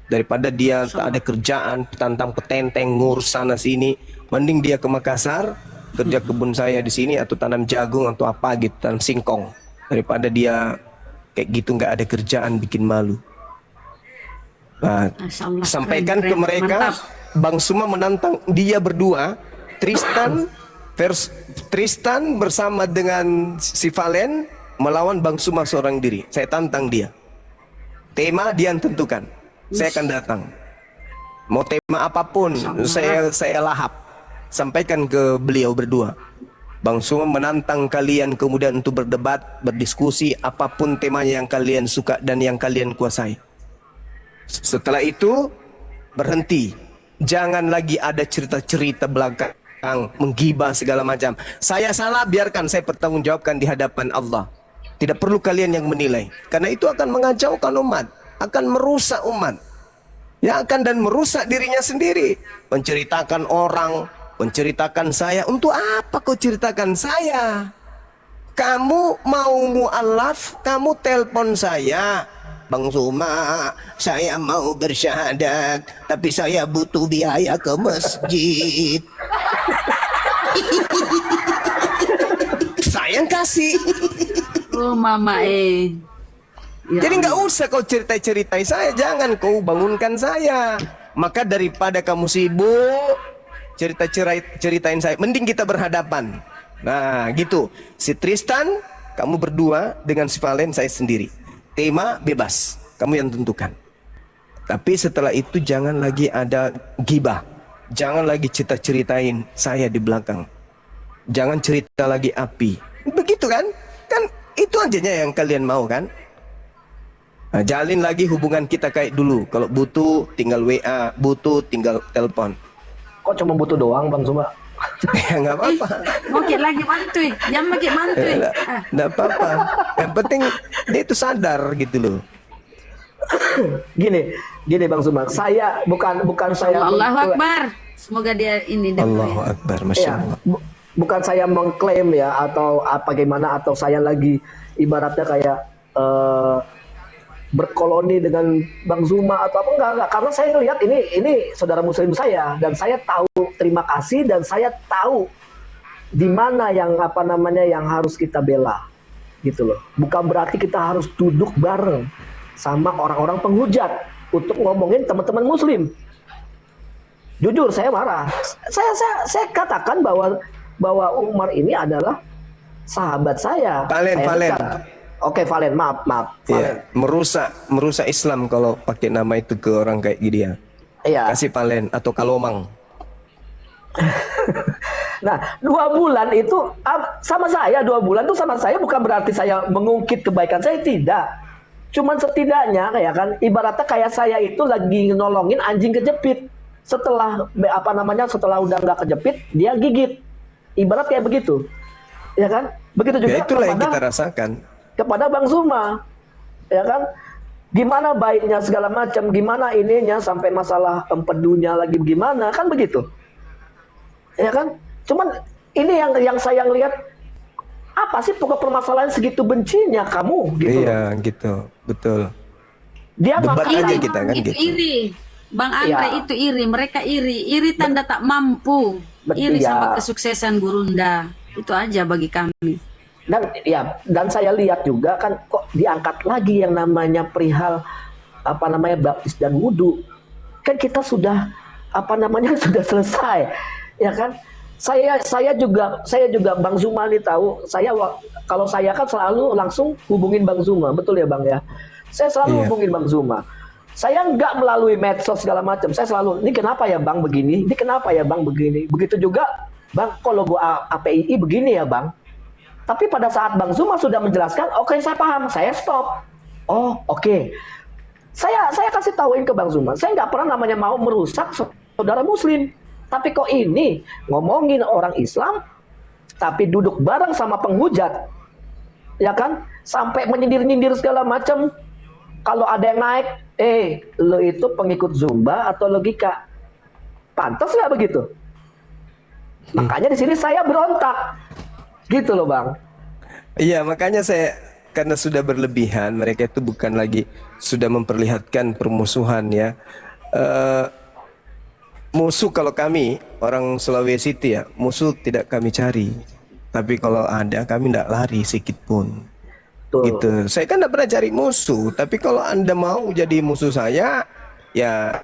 Daripada dia tak ada kerjaan, tantang petenteng ngurus sana sini, mending dia ke Makassar kerja kebun saya di sini atau tanam jagung atau apa gitu, tanam singkong, daripada dia kayak gitu nggak ada kerjaan bikin malu. Nah, Masyaallah, sampaikan ke keren, mereka, mantap. Bang Suma menantang dia berdua, Tristan bersama dengan si Valen melawan Bang Suma seorang diri. Saya tantang dia. Tema dia yang tentukan. Saya akan datang. Mau tema apapun, saya lahap. Sampaikan ke beliau berdua. Bang Suma menantang kalian kemudian untuk berdebat, berdiskusi apapun temanya yang kalian suka dan yang kalian kuasai. Setelah itu berhenti. Jangan lagi ada cerita-cerita belakang, menggibah segala macam. Saya salah, biarkan saya pertanggungjawabkan di hadapan Allah. Tidak perlu kalian yang menilai, karena itu akan mengacaukan umat, akan merusak umat. Ya akan dan merusak dirinya sendiri. Menceritakan orang, menceritakan saya. Untuk apa kau ceritakan saya? Kamu mau mu'alaf, kamu telpon saya, Bang Suma, saya mau bersyahadat, tapi saya butuh biaya ke masjid. Saya yang kasih. Oh mama Ya Jadi nggak Allah. usah kau ceritai saya, jangan kau bangunkan saya. Maka daripada kamu sibuk ceritain saya, mending kita berhadapan. Nah gitu. Si Tristan, kamu berdua dengan si Valen, saya sendiri. Tema bebas, kamu yang tentukan. Tapi setelah itu jangan lagi ada gibah. Jangan lagi ceritain saya di belakang. Jangan cerita lagi api. Begitu kan? Kan itu aja yang kalian mau kan? Nah, jalin lagi hubungan kita kayak dulu. Kalau butuh tinggal WA, butuh tinggal telepon. Kok cuma butuh doang Bang Zuma? Ya nggak apa-apa. Makin lagi mantui, jangan makin mantui. Nggak apa-apa. Yang penting dia itu sadar gitu loh. Gini Bang Zuma, saya bukan saya Allahu Akbar. Semoga dia ini Allahu Akbar, Masya ya, Allah. bukan saya mengklaim ya atau apa gimana, atau saya lagi ibaratnya kayak berkoloni dengan Bang Zuma atau apa, enggak, karena saya lihat ini saudara muslim saya, dan saya tahu terima kasih, dan saya tahu di mana yang yang harus kita bela gitu loh. Bukan berarti kita harus duduk bareng sama orang-orang penghujat untuk ngomongin teman-teman muslim. Jujur saya marah. Saya katakan bahwa Umar ini adalah sahabat saya. Valen. Dekat. Oke, Valen, maaf. Ya, merusak Islam kalau pakai nama itu ke orang kayak dia. Iya. Kasih Palen atau Kalomang. Nah, 2 bulan itu sama saya, 2 bulan itu sama saya bukan berarti saya mengungkit kebaikan saya, tidak. Cuman setidaknya kayak kan, ibaratnya kayak saya itu lagi nolongin anjing kejepit. Setelah setelah udah nggak kejepit, dia gigit. Ibarat kayak begitu, ya kan? Begitu juga Ya itulah yang kita rasakan. kepada Bang Zuma, ya kan? Gimana baiknya segala macam, gimana ininya sampai masalah empedunya lagi gimana, kan begitu. Ya kan? Cuman ini yang saya lihat, apa sih pokok permasalahan segitu bencinya kamu gitu. Iya, gitu. Betul. Dia Debat makan aja Iri, kita kan itu gitu. iri. Bang Andre Ya. itu iri, mereka iri tanda tak mampu, Betul, iri ya. sama kesuksesan Gurunda. Itu aja bagi kami. Dan saya lihat juga kan kok diangkat lagi yang namanya perihal baptis dan wudhu. Kan kita sudah sudah selesai, ya kan? Saya juga Bang Zuma nih tahu, kalau saya kan selalu langsung hubungin Bang Zuma, betul ya Bang ya? Saya selalu hubungin Bang Zuma. Saya nggak melalui medsos segala macam. Saya selalu, ini kenapa ya Bang begini? Ini kenapa ya Bang begini? Begitu juga Bang, kalau gua APII begini ya Bang. Tapi pada saat Bang Zuma sudah menjelaskan, oke, saya paham, saya stop. Oh, oke. Saya kasih tahuin ke Bang Zuma, saya nggak pernah namanya mau merusak saudara Muslim. Tapi kok ini ngomongin orang Islam, tapi duduk bareng sama penghujat, ya kan? Sampai menyindir-nyindir segala macam. Kalau ada yang naik, lo itu pengikut Zumba atau logika? Pantas nggak begitu? Makanya di sini saya berontak, gitu loh Bang. Iya, makanya saya, karena sudah berlebihan, mereka itu bukan lagi sudah memperlihatkan permusuhan ya. Musuh kalau kami orang Sulawesi itu ya, musuh tidak kami cari. Tapi kalau ada, kami tidak lari sedikit pun. Gitu. Saya kan tidak pernah cari musuh. Tapi kalau Anda mau jadi musuh saya, ya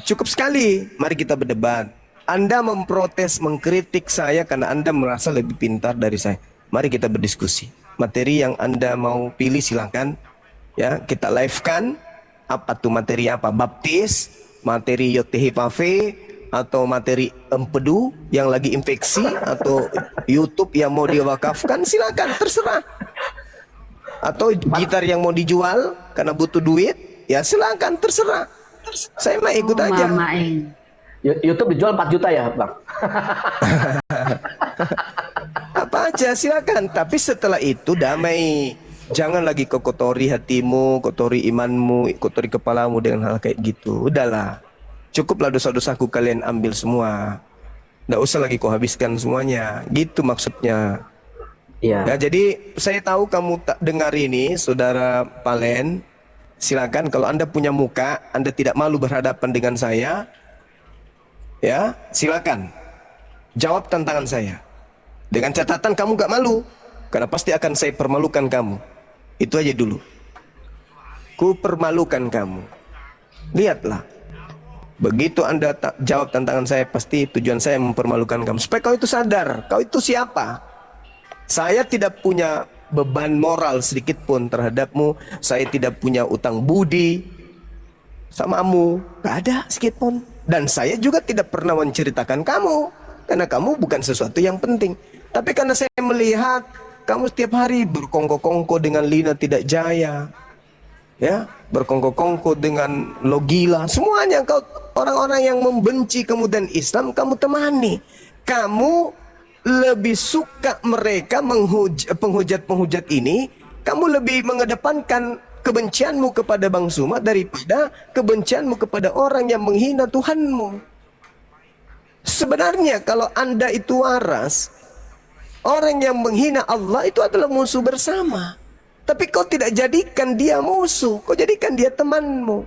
cukup sekali. Mari kita berdebat. Anda memprotes, mengkritik saya karena Anda merasa lebih pintar dari saya. Mari kita berdiskusi. Materi yang Anda mau pilih silakan. Ya, kita live-kan. Apa tuh materi apa? Baptis, materi YTHPV, atau materi empedu yang lagi infeksi, atau YouTube yang mau diwakafkan, silakan, terserah. Atau gitar yang mau dijual karena butuh duit, ya silakan, terserah. Saya mah ikut aja. YouTube dijual 4 juta ya Bang? Apa aja silakan, tapi setelah itu damai. Jangan lagi kau kotori hatimu, kotori imanmu, kotori kepalamu dengan hal kayak gitu. Udahlah, cukuplah dosa-dosaku kalian ambil semua. Nggak usah lagi kau habiskan semuanya. Gitu maksudnya. Iya. Ya, jadi saya tahu kamu tak dengar ini, saudara Palen. Silakan, kalau Anda punya muka, Anda tidak malu berhadapan dengan saya, ya silakan jawab tantangan saya. Dengan catatan kamu gak malu, karena pasti akan saya permalukan kamu. Itu aja dulu. Ku permalukan kamu. Lihatlah. Begitu Anda jawab tantangan saya, pasti tujuan saya mempermalukan kamu. Supaya kau itu sadar, kau itu siapa. Saya tidak punya beban moral sedikit pun terhadapmu. Saya tidak punya utang budi samamu. Gak ada sedikit pun. Dan saya juga tidak pernah menceritakan kamu, karena kamu bukan sesuatu yang penting. Tapi karena saya melihat kamu setiap hari berkongko-kongko dengan Lina Tidak Jaya, ya, berkongko-kongko dengan Logila, semuanya kau orang-orang yang membenci kemudian Islam kamu temani. Kamu lebih suka mereka penghujat-penghujat ini, kamu lebih mengedepankan kebencianmu kepada Bang Zuma daripada kebencianmu kepada orang yang menghina Tuhanmu. Sebenarnya kalau Anda itu waras, orang yang menghina Allah itu adalah musuh bersama. Tapi kau tidak jadikan dia musuh, kau jadikan dia temanmu.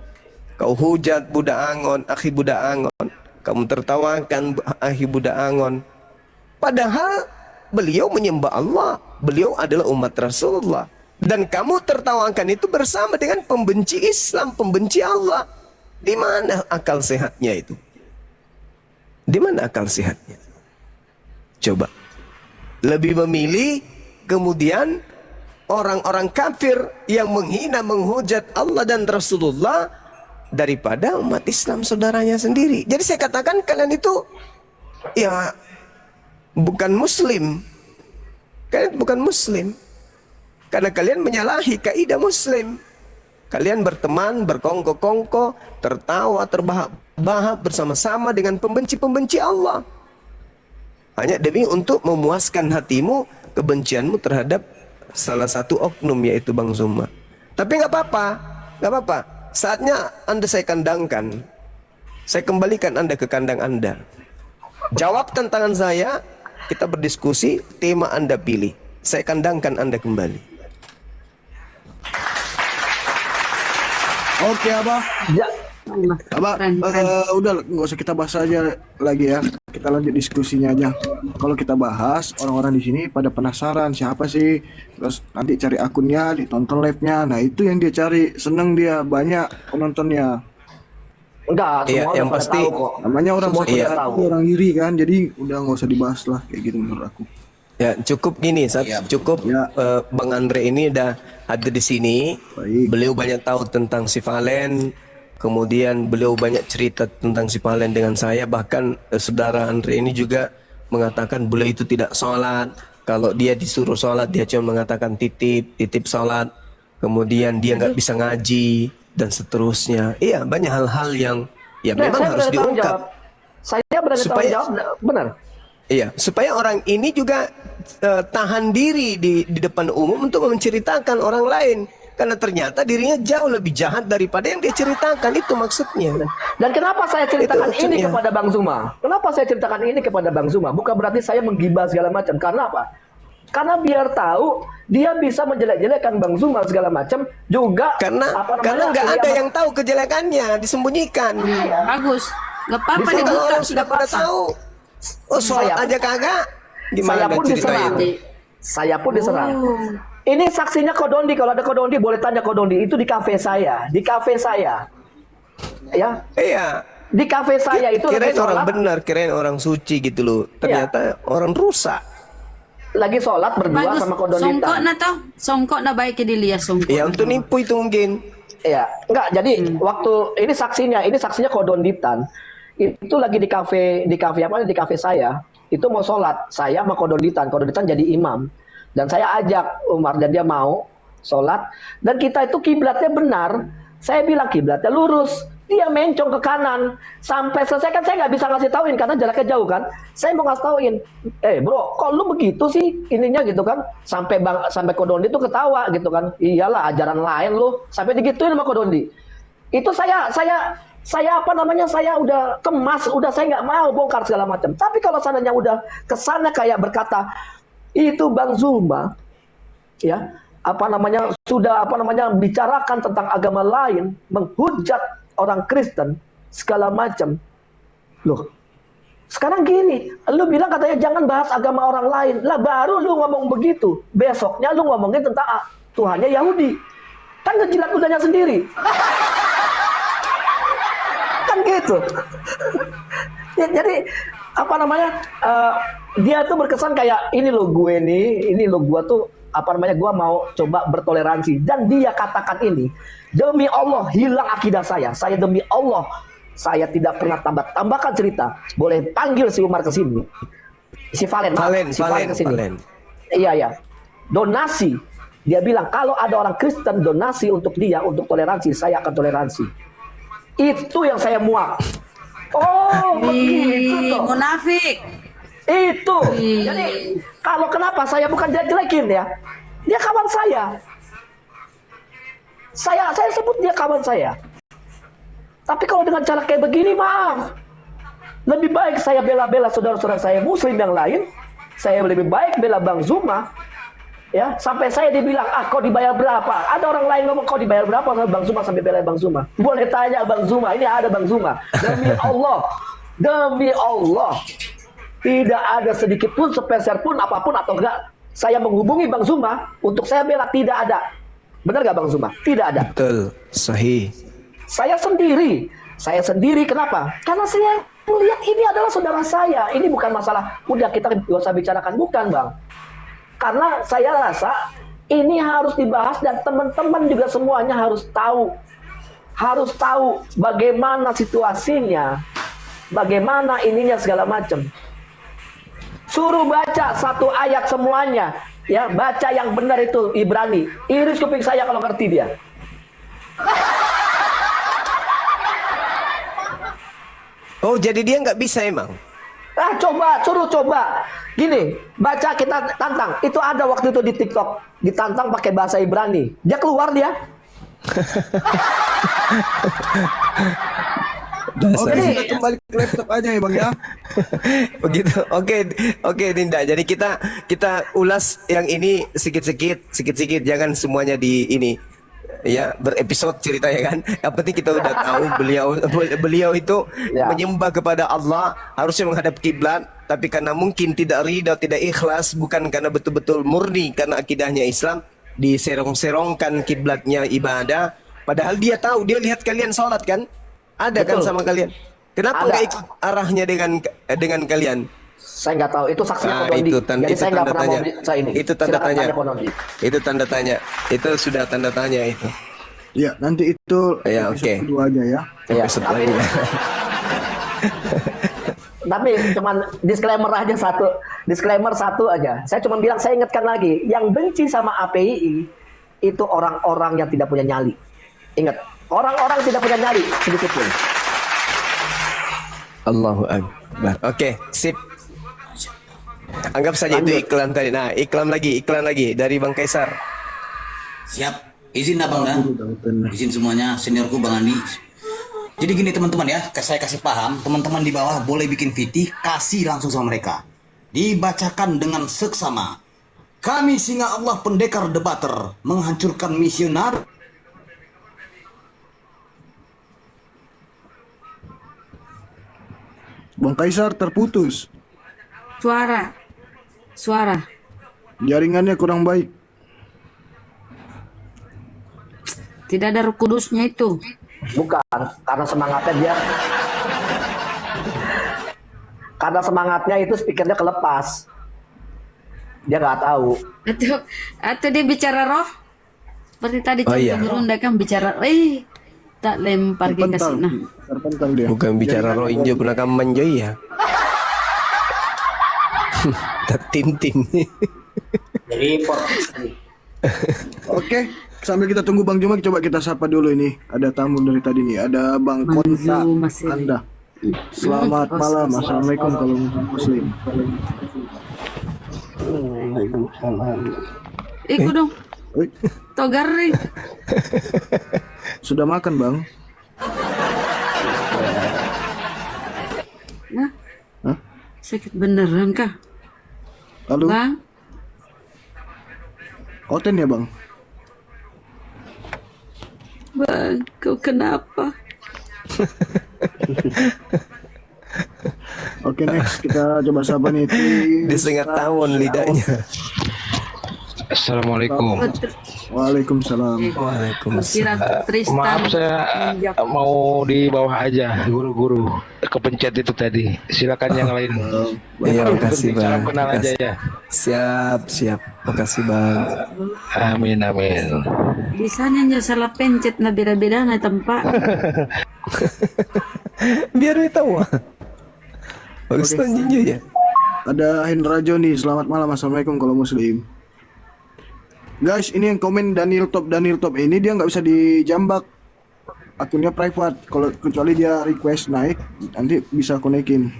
Kau hujat Buddha Angon, akhi Buddha Angon. Kamu tertawakan akhi Buddha Angon. Padahal beliau menyembah Allah, beliau adalah umat Rasulullah. Dan kamu tertawakan itu bersama dengan pembenci Islam, pembenci Allah. Di mana akal sehatnya itu? Di mana akal sehatnya? Coba. Lebih memilih kemudian orang-orang kafir yang menghina, menghujat Allah dan Rasulullah, daripada umat Islam saudaranya sendiri. Jadi saya katakan kalian itu ya bukan muslim. Kalian bukan muslim. Karena kalian menyalahi kaidah muslim. Kalian berteman, berkongko-kongko, tertawa, terbahak-bahak bersama-sama dengan pembenci-pembenci Allah. Hanya demi untuk memuaskan hatimu, kebencianmu terhadap salah satu oknum, yaitu Bang Zuma. Tapi nggak apa-apa, nggak apa-apa. Saatnya Anda saya kandangkan. Saya kembalikan Anda ke kandang Anda. Jawab tantangan saya, kita berdiskusi, tema Anda pilih. Saya kandangkan Anda kembali. Oke Abah. Ya. Abah, Keren. udah nggak usah kita bahas aja lagi ya. Kita lanjut diskusinya aja. Kalau kita bahas, orang-orang di sini pada penasaran siapa sih. Terus nanti cari akunnya, ditonton live-nya. Nah itu yang dia cari, seneng dia, banyak penontonnya. Enggak, Iya, semua yang udah pada pasti- tahu kok. Namanya orang Semua sakit sudah hati, tahu. orang iri kan. Jadi udah nggak usah dibahas lah kayak gitu menurut aku. Ya cukup gini, cukup Ya. Bang Andre ini udah hadir di sini. Baik. Beliau banyak tahu tentang si Valen. Kemudian beliau banyak cerita tentang si Valen dengan saya. Bahkan saudara Andre ini juga mengatakan beliau itu tidak sholat. Kalau dia disuruh sholat, dia cuma mengatakan titip sholat. Kemudian dia nggak bisa ngaji dan seterusnya. Iya, banyak hal-hal yang ya Nah, memang saya harus berani tanggung diungkap. jawab. Saya berani tanggung Supaya- jawab, benar. Iya, supaya orang ini juga tahan diri di depan umum untuk menceritakan orang lain. Karena ternyata dirinya jauh lebih jahat daripada yang dia ceritakan, itu maksudnya. Dan kenapa saya ceritakan Itu ini maksudnya. kepada Bang Zuma? Kenapa saya ceritakan ini kepada Bang Zuma? Bukan berarti saya menggibah segala macam. Karena apa? Karena biar tahu dia bisa menjelek-jelekkan Bang Zuma segala macam juga. Karena nggak ada yang tahu kejelekannya, disembunyikan. Bagus. Gak apa-apa Jadi kalau dibuka. orang sudah pada tahu, oh sholat aja kagak, Saya gimana pun ceritanya? diserang. Saya pun diserang. Oh. Ini saksinya Kodondi. Kalau ada Kodondi boleh tanya Kodondi. Itu di kafe saya. Di kafe saya. Ya. Iya. Di kafe saya itu Kirain lagi orang sholat. benar, kirain orang suci gitu loh. Ternyata orang rusak. Lagi sholat berdua Bagus. sama Kodondi. Songkok na to. Songkok na baik dilihat songkok. Ya untuk nipu itu mungkin. Ya, enggak. Jadi waktu ini saksinya Kodonditan. Itu lagi di kafe apa? Di kafe saya. Itu mau sholat. Saya sama Kodonditan. Kodonditan jadi imam. Dan saya ajak Umar dan dia mau sholat. Dan kita itu kiblatnya benar. Saya bilang kiblatnya lurus. Dia mencong ke kanan. Sampai selesai kan saya nggak bisa ngasih tauin karena jaraknya jauh kan. Saya mau ngasih tauin. Bro, kok lu begitu sih ininya gitu kan? Sampai Kodondi tuh ketawa gitu kan. Iyalah ajaran lain lu. Sampai digituin sama Kodondi. Itu saya apa namanya, saya udah kemas, udah saya nggak mau bongkar segala macam. Tapi kalau seandainya udah kesana kayak berkata itu Bang Zuma, ya sudah bicarakan tentang agama lain, menghujat orang Kristen segala macam. Loh, sekarang gini, lu bilang katanya jangan bahas agama orang lain, lah baru lu ngomong begitu, besoknya lu ngomongin tentang Tuhannya Yahudi, kan ngejilat ludahnya sendiri. Kan gitu. Ya, jadi dia tuh berkesan kayak ini lo gue nih, ini lo gue tuh gue mau coba bertoleransi, dan dia katakan ini demi Allah hilang akidah saya demi Allah saya tidak pernah tambahkan cerita. Boleh panggil si Umar ke sini, si Valen ke sini. Iya donasi, dia bilang kalau ada orang Kristen donasi untuk dia untuk toleransi, saya akan toleransi. Itu yang saya muak. Oh begitu toh. Munafik. Itu. Jadi kalau kenapa saya bukan jelekin ya, dia kawan saya. Saya sebut dia kawan saya. Tapi kalau dengan cara kayak begini, maaf. Lebih baik saya bela-bela saudara-saudara saya Muslim yang lain. Saya lebih baik bela Bang Zuma. Ya, sampai saya dibilang, kau dibayar berapa? Ada orang lain ngomong, kau dibayar berapa sama Bang Zuma sampai bela Bang Zuma? Boleh tanya Bang Zuma, ini ada Bang Zuma. Demi Allah, tidak ada sedikit pun, sepeser pun, apapun atau enggak, saya menghubungi Bang Zuma untuk saya bela, tidak ada. Benar gak Bang Zuma? Tidak ada. Betul, sahih. Saya sendiri, kenapa? Karena saya melihat ini adalah saudara saya. Ini bukan masalah, udah kita gak usah bicarakan, bukan Bang. Karena saya rasa ini harus dibahas dan teman-teman juga semuanya harus tahu harus tahu bagaimana situasinya, bagaimana ininya segala macam. Suruh baca satu ayat semuanya, ya, baca yang benar itu Ibrani. Iris kuping saya kalau ngerti dia. Oh, jadi dia nggak bisa emang? Coba, suruh coba. Gini, baca, kita tantang. Itu ada waktu itu di TikTok, ditantang pakai bahasa Ibrani. Dia keluar dia. Oke, kita kembali ke laptop aja ya Bang ya. Begitu. Oke Dinda. Jadi kita ulas yang ini sedikit, jangan semuanya di ini. Ya, berepisode ceritanya kan. Yang penting kita udah tahu beliau itu menyembah kepada Allah, harusnya menghadap kiblat, tapi karena mungkin tidak ridha, tidak ikhlas, bukan karena betul-betul murni karena akidahnya Islam, diserong-serongkan kiblatnya ibadah. Padahal dia tahu, dia lihat kalian sholat kan? Ada kan sama kalian? Kenapa nggak ikut arahnya dengan kalian? Saya nggak tahu. Itu saksinya Konondi. Jadi saya nggak pernah mau bisa ini. Itu tanda Silakan tanya. Konondi. Itu tanda tanya. Itu sudah tanda tanya itu. Ya, nanti itu Ya, episode oke. kedua aja ya. Ya, Episode lain ya. tapi cuman disclaimer satu aja. Saya cuma bilang, saya ingatkan lagi, yang benci sama API itu orang-orang yang tidak punya nyali. Ingat, orang-orang tidak punya nyali sedikit pun. Allahu Akbar. Oke, sip. Anggap saja itu iklan tadi. Nah, iklan lagi dari Bang Kaisar. Siap. Izin Abang dah. Izin semuanya, seniorku Bang Andi. Jadi gini teman-teman ya, saya kasih paham, teman-teman di bawah boleh bikin VT, kasih langsung sama mereka. Dibacakan dengan seksama. Kami singa Allah pendekar debater, menghancurkan misionar. Bang Kaisar terputus. Suara. Jaringannya kurang baik. Tidak ada Roh Kudusnya itu. Bukan, karena semangatnya dia. Karena semangatnya itu speakernya kelepas. Dia nggak tahu. Atau dia bicara roh. Seperti tadi Oh, iya. Gurunda kan bicara, tak lempar ke Terpental. kasih. Nah, Terpental dia. Bukan bicara roh injo pun akan menjoy ya. Tintin. Jadi Oke, sambil kita tunggu Bang Juma, coba kita sapa dulu ini. Ada tamu dari tadi nih, ada Bang Bang Konta Zuma sih. Anda. Selamat malam, Assalamualaikum kalau Muslim. ikut dong. Oi, Togari. sudah makan Bang? Nah, Hah? sakit beneran kah? Lalu, Bang, Oten ya Bang? kau kenapa? Oke, next kita coba sapa nih. Disengat tawon lidahnya. Assalamualaikum. Waalaikumsalam. Kira Tristan. Maaf saya mau di bawah aja, guru-guru kepencet itu tadi. Silakan yang lain. Iya, makasih Bang. Salam kenal aja ya. Siap. Makasih Bang. Amin. Di sana aja salah pencet na beda-beda na tempat. Biar dia tahu. Bagus tuh Jinjo ya. Ada Hendra Joni, selamat malam, Assalamualaikum kalau Muslim. Guys, ini yang komen Daniel Top ini dia nggak bisa dijambak, akunnya private. Kalau kecuali dia request naik, nanti bisa aku naikin.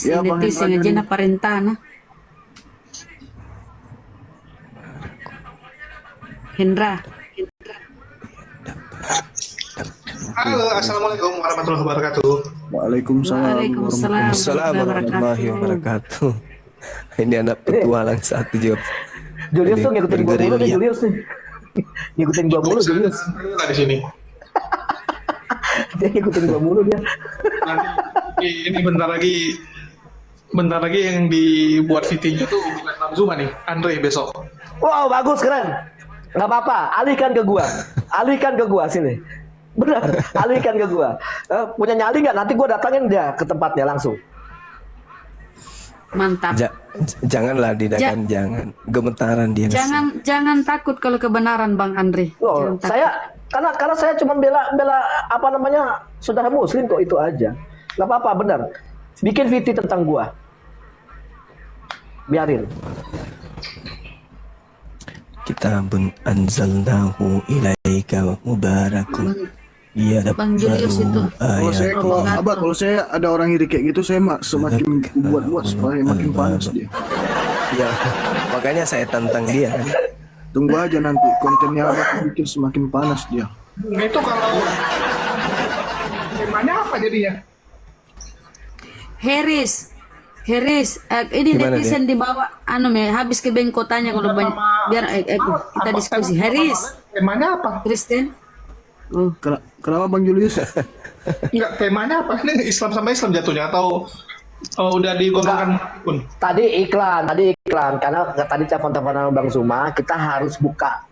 Ya, Bang Isi Hendra aja Joni. na parentana. Hendra. Halo, assalamualaikum warahmatullahi wabarakatuh. Waalaikumsalam. Waalaikumsalam Assalamualaikum wabarakatuh. Ini anak petualang satu jawab. Julius tuh ngikutin gua mulu nih, Julius nih. Ngikutin gua mulu, Julius. Nggak di sini. Dia ngikutin gua mulu dia. Nanti ini bentar lagi yang dibuat VT-nya tuh bukan Bang Zuma nih, Andre besok. Wow, bagus, keren. Nggak apa-apa, alihkan ke gua sini. Benar, alihkan ke gua. Punya nyali nggak? Nanti gua datangin dia ke tempatnya langsung. Mantap. Janganlah didakan, jangan gemetaran dia. Jangan takut kalau kebenaran Bang Andre. Oh, Jangan takut. Karena saya cuma bela apa namanya saudara muslim kok, itu aja. Nggak apa-apa, benar. Bikin VT tentang gua. Biarin. Kitabun anzalnahu ilaika mubarakun. Iya, Bang Julius itu. Kalau saya ada orang iri kayak gitu, saya semakin buat supaya makin panas dia. Ya, makanya saya tantang dia. Tunggu aja nanti kontennya Abah bikin semakin panas dia. Itu kalau temanya apa jadinya? Heris, ini Gimana netizen di bawah, habis ke bengkotanya kalau banyak, biar kita diskusi. Heris, Temanya apa? Kristen. Oh, Kenapa Bang Julius? Enggak, temanya apa? Ini Islam sama Islam jatuhnya atau udah digolongkan pun? Tadi iklan, karena tadi telepon-teleponan Bang Zuma, kita harus buka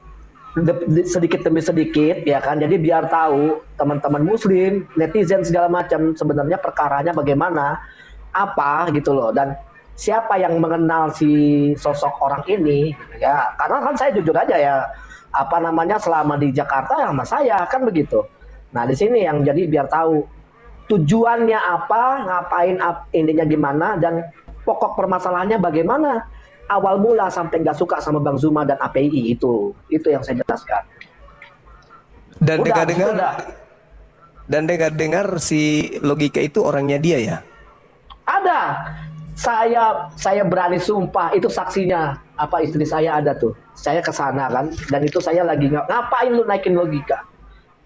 sedikit demi sedikit, ya kan. Jadi biar tahu teman-teman muslim, netizen segala macam sebenarnya perkaranya bagaimana, apa gitu loh, dan siapa yang mengenal si sosok orang ini, ya. Karena kan saya jujur aja ya, apa namanya, selama di Jakarta yang sama saya kan begitu. Nah, di sini yang jadi biar tahu tujuannya apa, ngapain, intinya gimana, dan pokok permasalahannya bagaimana, awal mula sampai nggak suka sama Bang Zuma dan API itu yang saya jelaskan. Dan Udah, dengar si logika itu orangnya dia ya. ada, saya berani sumpah, itu saksinya, apa, istri saya ada tuh, saya kesana kan, dan itu saya lagi ngapain lu naikin logika,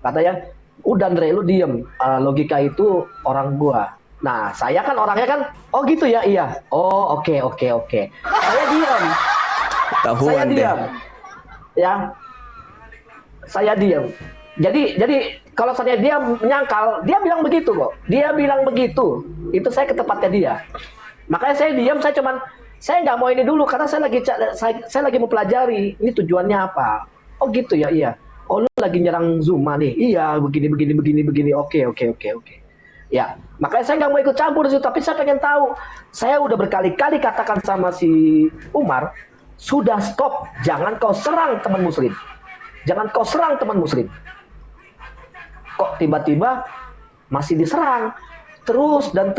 katanya, udah Andre lu diem, logika itu orang gua. Nah, saya kan orangnya kan, oh gitu ya, iya. Oh, oke. Saya diam. Tahuan deh. Ya. Saya diam. Jadi kalau saya diam menyangkal, dia bilang begitu kok. Dia bilang begitu. Itu saya ke tempatnya dia. Makanya saya diam, saya nggak mau ini dulu karena saya lagi mau pelajari ini tujuannya apa. Oh gitu ya, iya. Oh lu lagi nyerang Zuma nih, iya begini, oke. Ya, makanya saya nggak mau ikut campur di situ, tapi saya pengen tahu. Saya udah berkali-kali katakan sama si Umar, sudah stop, jangan kau serang teman muslim, Kok tiba-tiba masih diserang, terus dan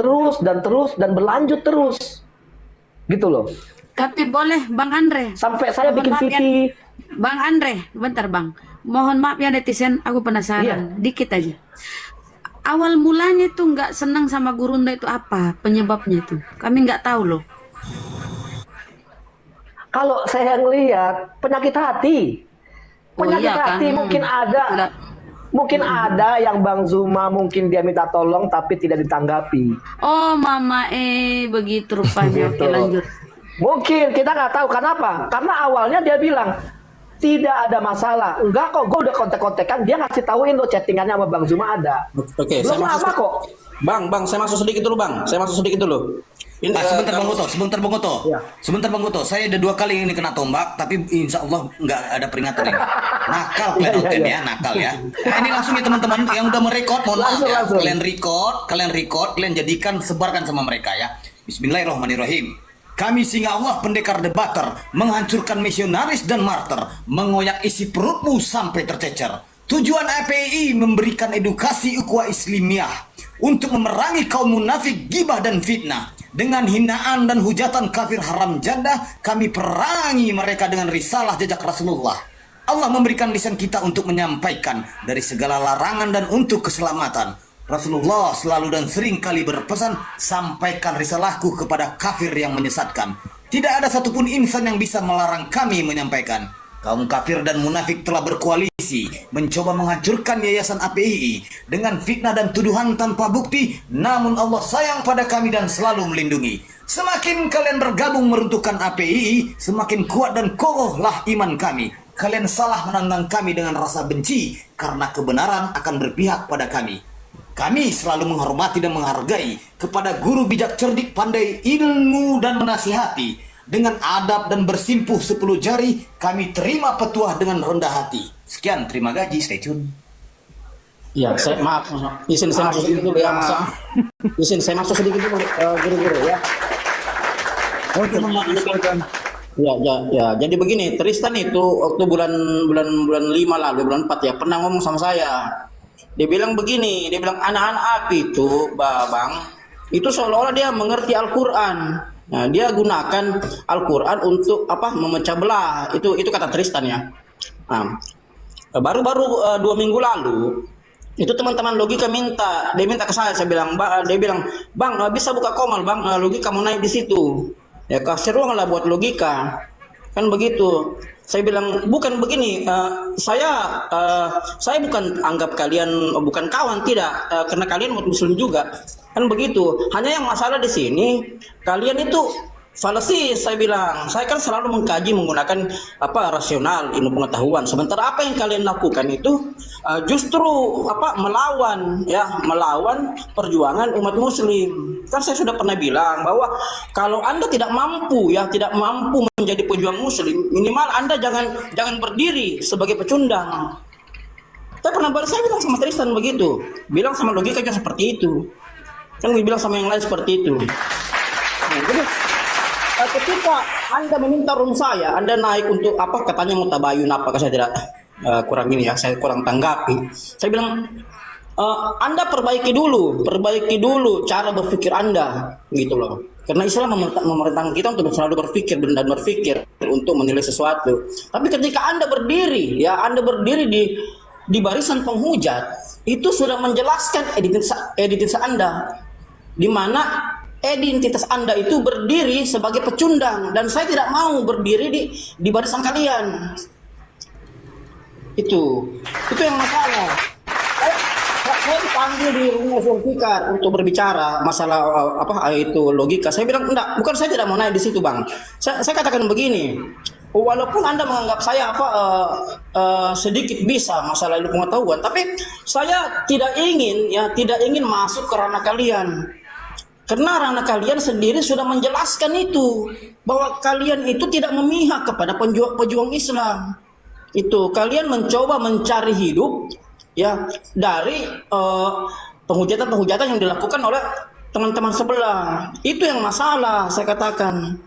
berlanjut terus, gitu loh. tapi boleh Bang Andre. Sampai saya bikin Mohon maaf ya, VT. Bang Andre, bentar Bang. Mohon maaf ya netizen, aku penasaran. Dikit aja. Awal mulanya tuh nggak senang sama Gurunda itu apa? Penyebabnya itu kami nggak tahu loh. Kalau saya ngelihat penyakit hati, mungkin ada. Mungkin ada yang Bang Zuma mungkin dia minta tolong tapi tidak ditanggapi. Oh mama begitu rupanya. Oke lanjut. Mungkin kita nggak tahu kenapa. Karena awalnya dia bilang tidak ada masalah. Enggak kok, gue udah kontek-kontekan. Dia ngasih tahuin lo chattingannya sama Bang Zuma ada. Oke, belum lama kok. Bang, saya masuk sedikit dulu Bang. Ini, sebentar Bang Goto. Saya ada 2 kali ini kena tombak, tapi insya Allah nggak ada peringatan ini. Nakal kalian ya, nakal ya. Nah, ini langsung ya teman-teman yang udah merekod, mohon maaf ya. Kalian record, kalian jadikan, sebarkan sama mereka ya. Bismillahirrahmanirrahim. Kami singa Allah pendekar debater, menghancurkan misionaris dan martir, mengoyak isi perutmu sampai tercecer. Tujuan API memberikan edukasi ukhuwah Islamiyah untuk memerangi kaum munafik, gibah dan fitnah. Dengan hinaan dan hujatan kafir haram janda, kami perangi mereka dengan risalah jejak Rasulullah. Allah memberikan lisan kita untuk menyampaikan dari segala larangan dan untuk keselamatan. Rasulullah selalu dan sering kali berpesan, sampaikan risalahku kepada kafir yang menyesatkan. Tidak ada satupun insan yang bisa melarang kami menyampaikan. Kaum kafir dan munafik telah berkoalisi, mencoba menghancurkan yayasan API dengan fitnah dan tuduhan tanpa bukti. Namun Allah sayang pada kami dan selalu melindungi. Semakin kalian bergabung meruntuhkan API, semakin kuat dan kokohlah iman kami. Kalian salah menantang kami dengan rasa benci, karena kebenaran akan berpihak pada kami. Kami selalu menghormati dan menghargai kepada guru bijak, cerdik, pandai ilmu dan menasihati. Dengan adab dan bersimpuh 10 jari, kami terima petuah dengan rendah hati. Sekian, terima gaji, stay tune. Ya, maaf, izin saya masuk sedikit dulu ya, guru-guru ya. Oke, silakan. Ya. Jadi begini, Tristan itu waktu bulan 5 lalu, bulan 4 ya, pernah ngomong sama saya. Dia bilang begini, dia bilang anak-anak api itu, Bang, itu seolah-olah dia mengerti Al-Qur'an. Nah, dia gunakan Al-Qur'an untuk apa? Memecah belah. Itu kata Tristan ya. Nah, baru-baru 2 minggu lalu itu teman-teman logika dia minta ke saya bilang, dia bilang, Bang, bisa buka komal Bang, logika mau naik di situ. Ya kasih ruang lah buat logika, kan begitu. Saya bilang bukan begini, saya bukan anggap kalian bukan kawan, tidak, karena kalian muslim juga, kan begitu. Hanya yang masalah di sini kalian itu fallacy. Saya bilang, saya kan selalu mengkaji menggunakan rasional, ilmu pengetahuan. Sementara apa yang kalian lakukan itu justru melawan perjuangan umat muslim. Kan saya sudah pernah bilang bahwa kalau Anda tidak mampu menjadi pejuang muslim, minimal Anda jangan berdiri sebagai pecundang. Saya bilang sama Tristan begitu, bilang sama logika juga seperti itu. Kan bilang sama yang lain seperti itu. Nah, jadi ketika Anda meminta room saya, Anda naik untuk katanya mau tabayun saya tidak saya kurang tanggapi. Saya bilang Anda perbaiki dulu cara berpikir Anda, gitu loh. Karena Islam memerintahkan kita untuk selalu berpikir dan berpikir untuk menilai sesuatu. Tapi ketika Anda berdiri di barisan penghujat, itu sudah menjelaskan identitas Anda, di mana identitas Anda itu berdiri sebagai pecundang, dan saya tidak mau berdiri di barisan kalian. Itu yang masalah. Saya dipanggil di rumah Zulfikar untuk berbicara masalah itu logika. Saya bilang enggak, bukan saya tidak mau naik di situ Bang. Saya katakan begini, walaupun Anda menganggap saya sedikit bisa masalah ilmu pengetahuan, tapi saya tidak ingin masuk ke ranah kalian. Karena ranah kalian sendiri sudah menjelaskan itu, bahwa kalian itu tidak memihak kepada pejuang Islam. Itu kalian mencoba mencari hidup ya dari penghujatan yang dilakukan oleh teman-teman sebelah. Itu yang masalah, saya katakan.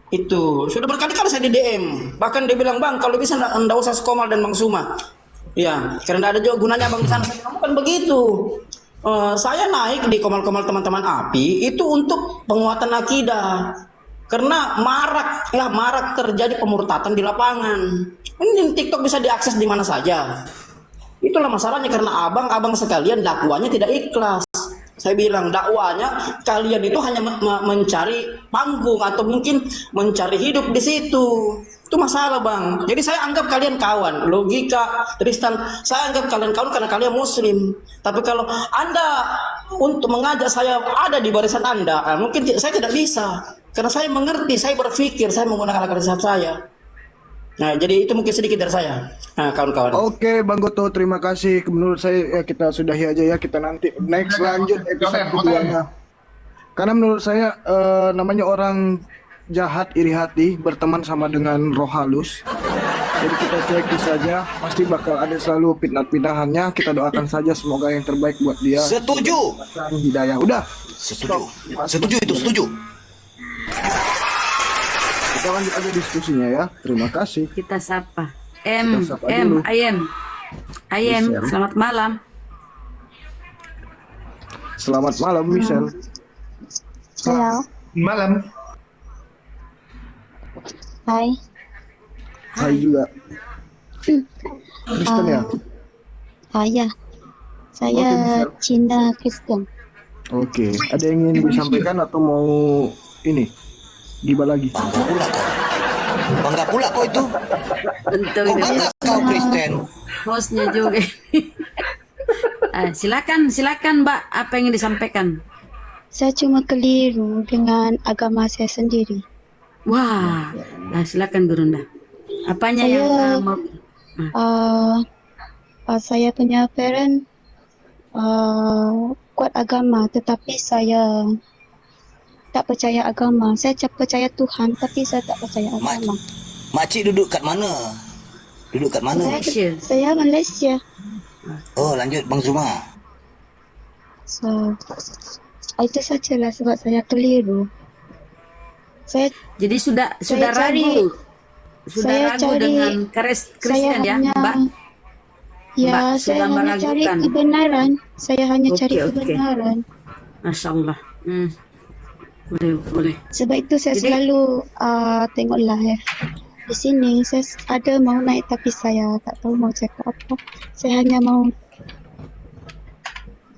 Itu sudah berkali-kali saya di DM, bahkan dia bilang, Bang, kalau bisa enggak usah Skomal dan Bang Suma. Ya, karena ada juga gunanya Bang di sana. Saya bilang, bukan begitu. Saya naik di komal-komal teman-teman api itu untuk penguatan akidah. Karena marak terjadi pemurtatan di lapangan. Ini TikTok bisa diakses di mana saja. Itulah masalahnya, karena abang-abang sekalian dakwanya tidak ikhlas. Saya bilang dakwanya kalian itu hanya mencari panggung atau mungkin mencari hidup di situ. Itu masalah Bang. Jadi saya anggap kalian kawan. Logika Tristan, saya anggap kalian kawan karena kalian muslim. Tapi kalau Anda untuk mengajak saya ada di barisan Anda, mungkin saya tidak bisa. Karena saya mengerti, saya berpikir, saya menggunakan akal sehat saya. Nah, jadi itu mungkin sedikit dari saya. Nah, kawan-kawan. Oke, Bang Goto, terima kasih. Menurut saya kita sudahi aja ya. Kita nanti next lanjut episode keduanya. Karena menurut saya namanya orang jahat iri hati berteman sama dengan roh halus. Jadi kita cek saja, pasti bakal ada selalu fitnah-fitnahannya. Kita doakan saja semoga yang terbaik buat dia. Setuju. Hidayah. Udah. Setuju. Kita lanjut aja diskusinya ya. Terima kasih. Kita sapa. dulu. Ayem, selamat malam. Selamat malam, Michelle. Halo. Malam. Hai. Hai juga. Kristen ya? Ya. Saya Cinta Kristen. Oke. Ada yang ingin disampaikan atau mau ini? Gibah lagi? Bangga pula kok itu. Untuk bangga kau Kristen. Hostnya juga. Silakan Mbak, apa yang ingin disampaikan? Saya cuma keliru dengan agama saya sendiri. Wah, silakan Gurunda. Apanya saya, yang saya punya parent kuat agama, tetapi saya tak percaya agama. Saya percaya Tuhan, tapi saya tak percaya agama. Makcik duduk kat mana? Saya Malaysia. Oh, lanjut Bang Zuma. So, itu sajalah sebab saya keliru. Jadi sudah saya ragu. Sudah saya ragu cari- dengan saya Kristen ya, hanya- Mbak? Ya, Mbak saya sudah hanya cari meragukan. kebenaran. Saya hanya Oke, cari oke. kebenaran. Masya Allah. Boleh. Sebab itu saya Jadi- selalu tengok live. Di sini saya ada mau naik tapi saya tak tahu mau cakap apa. Saya hanya mau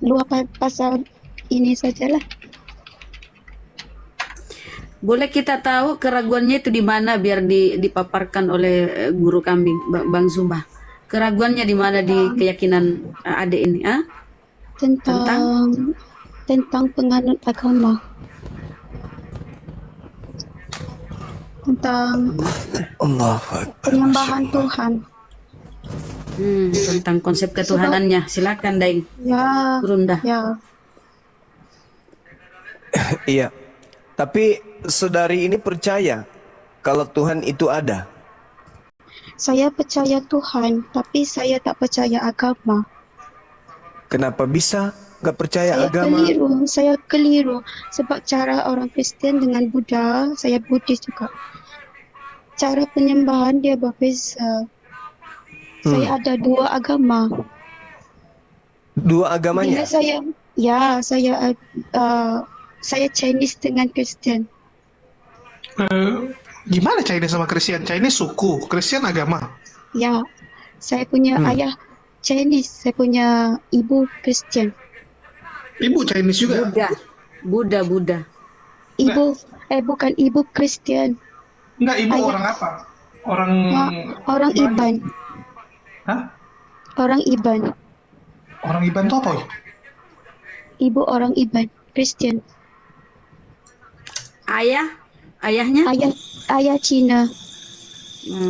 luar pasal ini sajalah. Boleh kita tahu keraguannya itu di mana biar dipaparkan oleh guru kami, Bang Zuma. Keraguannya di mana di keyakinan adik ini? Tentang penganut agama. Tentang penyembahan Tuhan. Tentang konsep ketuhanannya. Silakan, Daeng. Ya. Runda. Ya. Iya. Tapi saudari ini percaya kalau Tuhan itu ada. Saya percaya Tuhan, tapi saya tak percaya agama. Kenapa bisa nggak percaya agama? Saya keliru sebab cara orang Kristen dengan Buddha, saya Buddhis juga. Cara penyembahan dia berbeza. Saya ada dua agama. Dua agamanya? Bila saya Chinese dengan Kristen. Gimana Chinese sama Kristen? Chinese suku, Kristen agama. Ya, saya punya ayah Chinese, saya punya ibu Kristen. Ibu Chinese juga? Buddha. Ibu, bukan ibu Kristen. Enggak, ibu Ayah. orang apa? Orang Iban. Hah? Orang Iban. Orang Iban itu apa? Ibu orang Iban, Kristen. Ayahnya? Ayah Cina.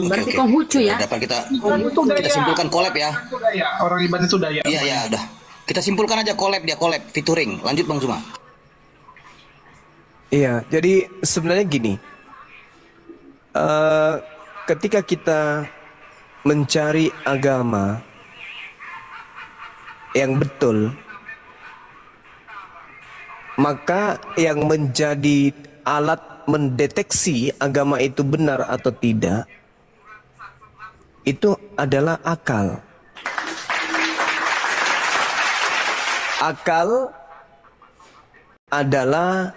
Berarti Konghucu ya? Dapat kita Daya. simpulkan collab ya. Itu Daya. Orang Iban itu Daya. Iya, udah. Kita simpulkan aja collab featuring. Lanjut Bang Zuma. Iya, jadi sebenarnya gini. Ketika kita mencari agama yang betul, maka yang menjadi alat mendeteksi agama itu benar atau tidak itu adalah akal. Akal adalah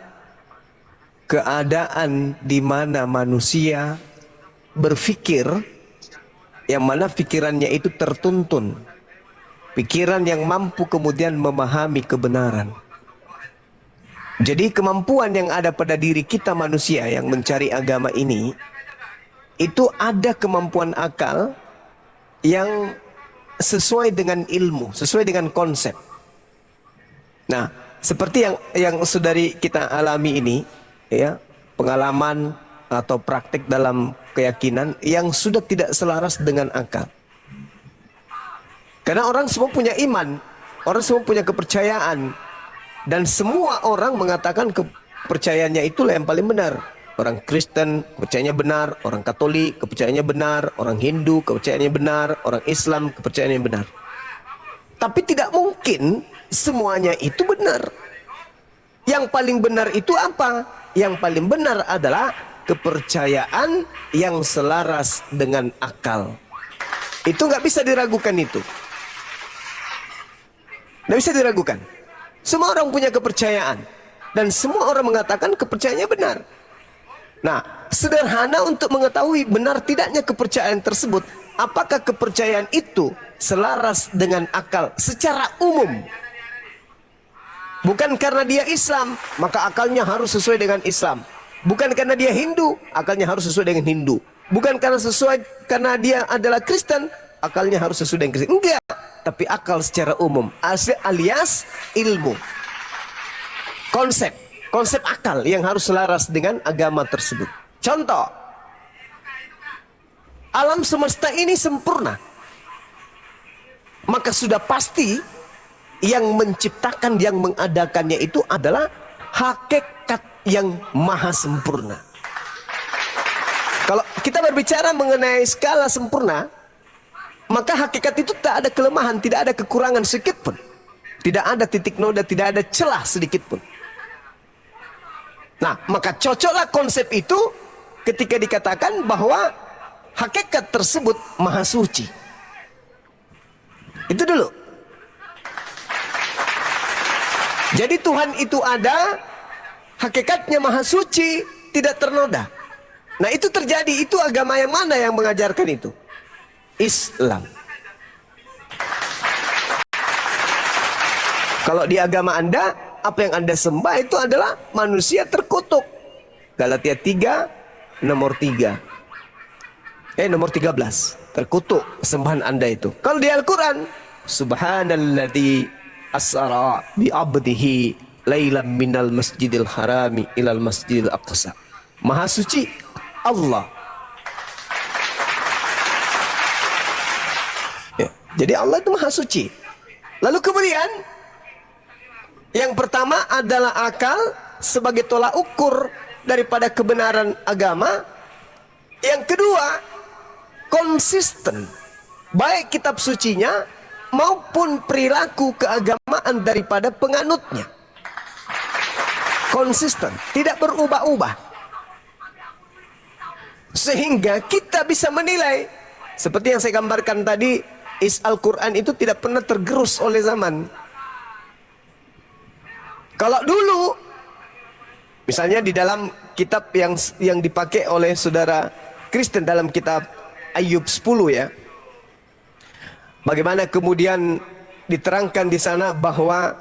keadaan di mana manusia berpikir yang mana pikirannya itu tertuntun. Pikiran yang mampu kemudian memahami kebenaran. Jadi kemampuan yang ada pada diri kita manusia yang mencari agama ini, itu ada kemampuan akal yang sesuai dengan ilmu, sesuai dengan konsep. Nah, seperti yang saudari kita alami ini, ya, pengalaman atau praktik dalam keyakinan yang sudah tidak selaras dengan akal. Karena orang semua punya iman, orang semua punya kepercayaan, dan semua orang mengatakan kepercayaannya itulah yang paling benar. Orang Kristen kepercayaannya benar, orang Katolik kepercayaannya benar, orang Hindu kepercayaannya benar, orang Islam kepercayaannya benar. Tapi tidak mungkin semuanya itu benar. Yang paling benar itu apa? Yang paling benar adalah kepercayaan yang selaras dengan akal. Itu nggak bisa diragukan itu. Nggak bisa diragukan. Semua orang punya kepercayaan. Dan semua orang mengatakan kepercayaannya benar. Nah, sederhana untuk mengetahui benar tidaknya kepercayaan tersebut. Apakah kepercayaan itu selaras dengan akal secara umum? Bukan karena dia Islam, maka akalnya harus sesuai dengan Islam. Bukan karena dia Hindu, akalnya harus sesuai dengan Hindu. Bukan karena dia adalah Kristen, akalnya harus sesuai dengan Kristen. Enggak, tapi akal secara umum, alias ilmu. Konsep akal yang harus selaras dengan agama tersebut. Contoh, alam semesta ini sempurna. Maka sudah pasti yang menciptakan, yang mengadakannya itu adalah hakikat yang maha sempurna. Kalau kita berbicara mengenai skala sempurna, maka hakikat itu tak ada kelemahan, tidak ada kekurangan sedikit pun. Tidak ada titik noda, tidak ada celah sedikit pun. Nah, maka cocoklah konsep itu ketika dikatakan bahwa hakikat tersebut maha suci. Itu dulu. Jadi Tuhan itu ada, hakikatnya maha suci, tidak ternoda. Nah, itu terjadi. Itu agama yang mana yang mengajarkan itu? Islam. Kalau di agama Anda, apa yang Anda sembah itu adalah manusia terkutuk. Galatia 3 nomor 3. Nomor 13. Terkutuk sembahan Anda itu. Kalau di Al-Quran, Subhanalladzi asra bi abdihi lailan minal masjidil harami ilal masjidil aqsa. Maha suci Allah. Ya, jadi Allah itu maha suci. Lalu kemudian yang pertama adalah akal sebagai tolak ukur daripada kebenaran agama. Yang kedua, konsisten baik kitab sucinya maupun perilaku keagamaan daripada penganutnya. Konsisten, tidak berubah-ubah. Sehingga kita bisa menilai, seperti yang saya gambarkan tadi, Al-Quran itu tidak pernah tergerus oleh zaman. Kalau dulu, misalnya di dalam kitab yang dipakai oleh saudara Kristen dalam kitab Ayub 10 ya, bagaimana kemudian diterangkan di sana bahwa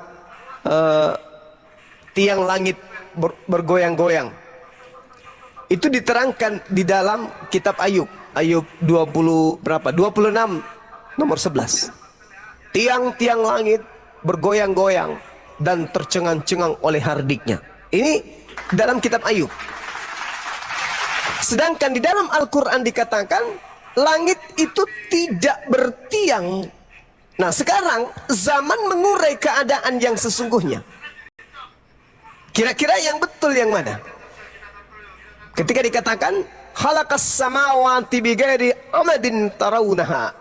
tiang langit bergoyang-goyang. Itu diterangkan di dalam kitab Ayub 26 nomor 11. Tiang-tiang langit bergoyang-goyang dan tercengang-cengang oleh hardiknya. Ini dalam kitab Ayub. Sedangkan di dalam Al-Quran dikatakan langit itu tidak bertiang. Nah, sekarang zaman mengurai keadaan yang sesungguhnya. Kira-kira yang betul yang mana? Ketika dikatakan khalaqas samawati bighairi amadin tarawunaha.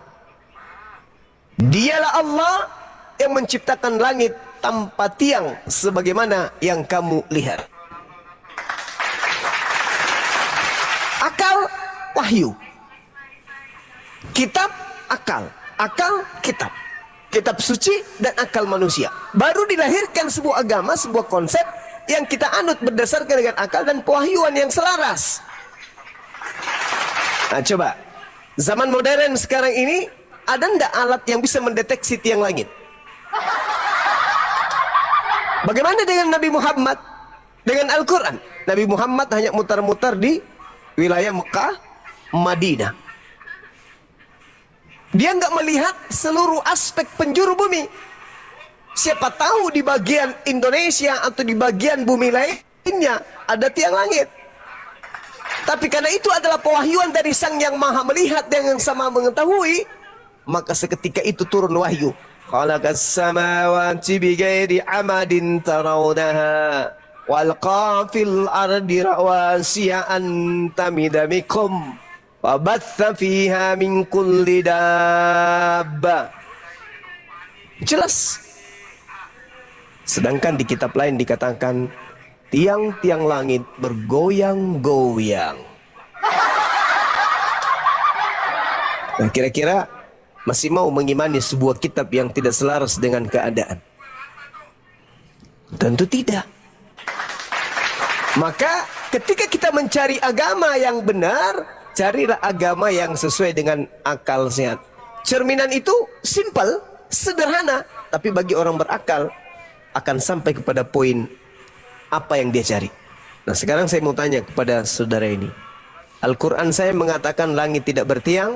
Dialah Allah yang menciptakan langit tanpa tiang sebagaimana yang kamu lihat. Akal wahyu. Kitab akal. Akal kitab. Kitab suci dan akal manusia. Baru dilahirkan sebuah agama, sebuah konsep yang kita anut berdasarkan dengan akal dan pewahyuan yang selaras. Nah, coba zaman modern sekarang ini ada ndak alat yang bisa mendeteksi tiang langit? Bagaimana dengan Nabi Muhammad? Dengan Al-Quran? Nabi Muhammad hanya mutar-mutar di wilayah Mekah, Madinah. Dia nggak melihat seluruh aspek penjuru bumi. Siapa tahu di bagian Indonesia atau di bagian bumi lainnya ada tiang langit. Tapi karena itu adalah pewahyuan dari Sang Yang Maha Melihat dan yang sama mengetahui, maka seketika itu turun wahyu. Khalaqas samawati bighairi amadin tarawunaha wal qafil ardi rawasiya an tamida bikum wa batha fiha min kulli dabba. Jelas. Sedangkan di kitab lain dikatakan tiang-tiang langit bergoyang-goyang. Nah, kira-kira masih mau mengimani sebuah kitab yang tidak selaras dengan keadaan? Tentu tidak. Maka ketika kita mencari agama yang benar, carilah agama yang sesuai dengan akal sehat. Cerminan itu simple, sederhana, tapi bagi orang berakal akan sampai kepada poin apa yang dia cari. Nah, sekarang saya mau tanya kepada saudara ini. Al-Quran saya mengatakan langit tidak bertiang.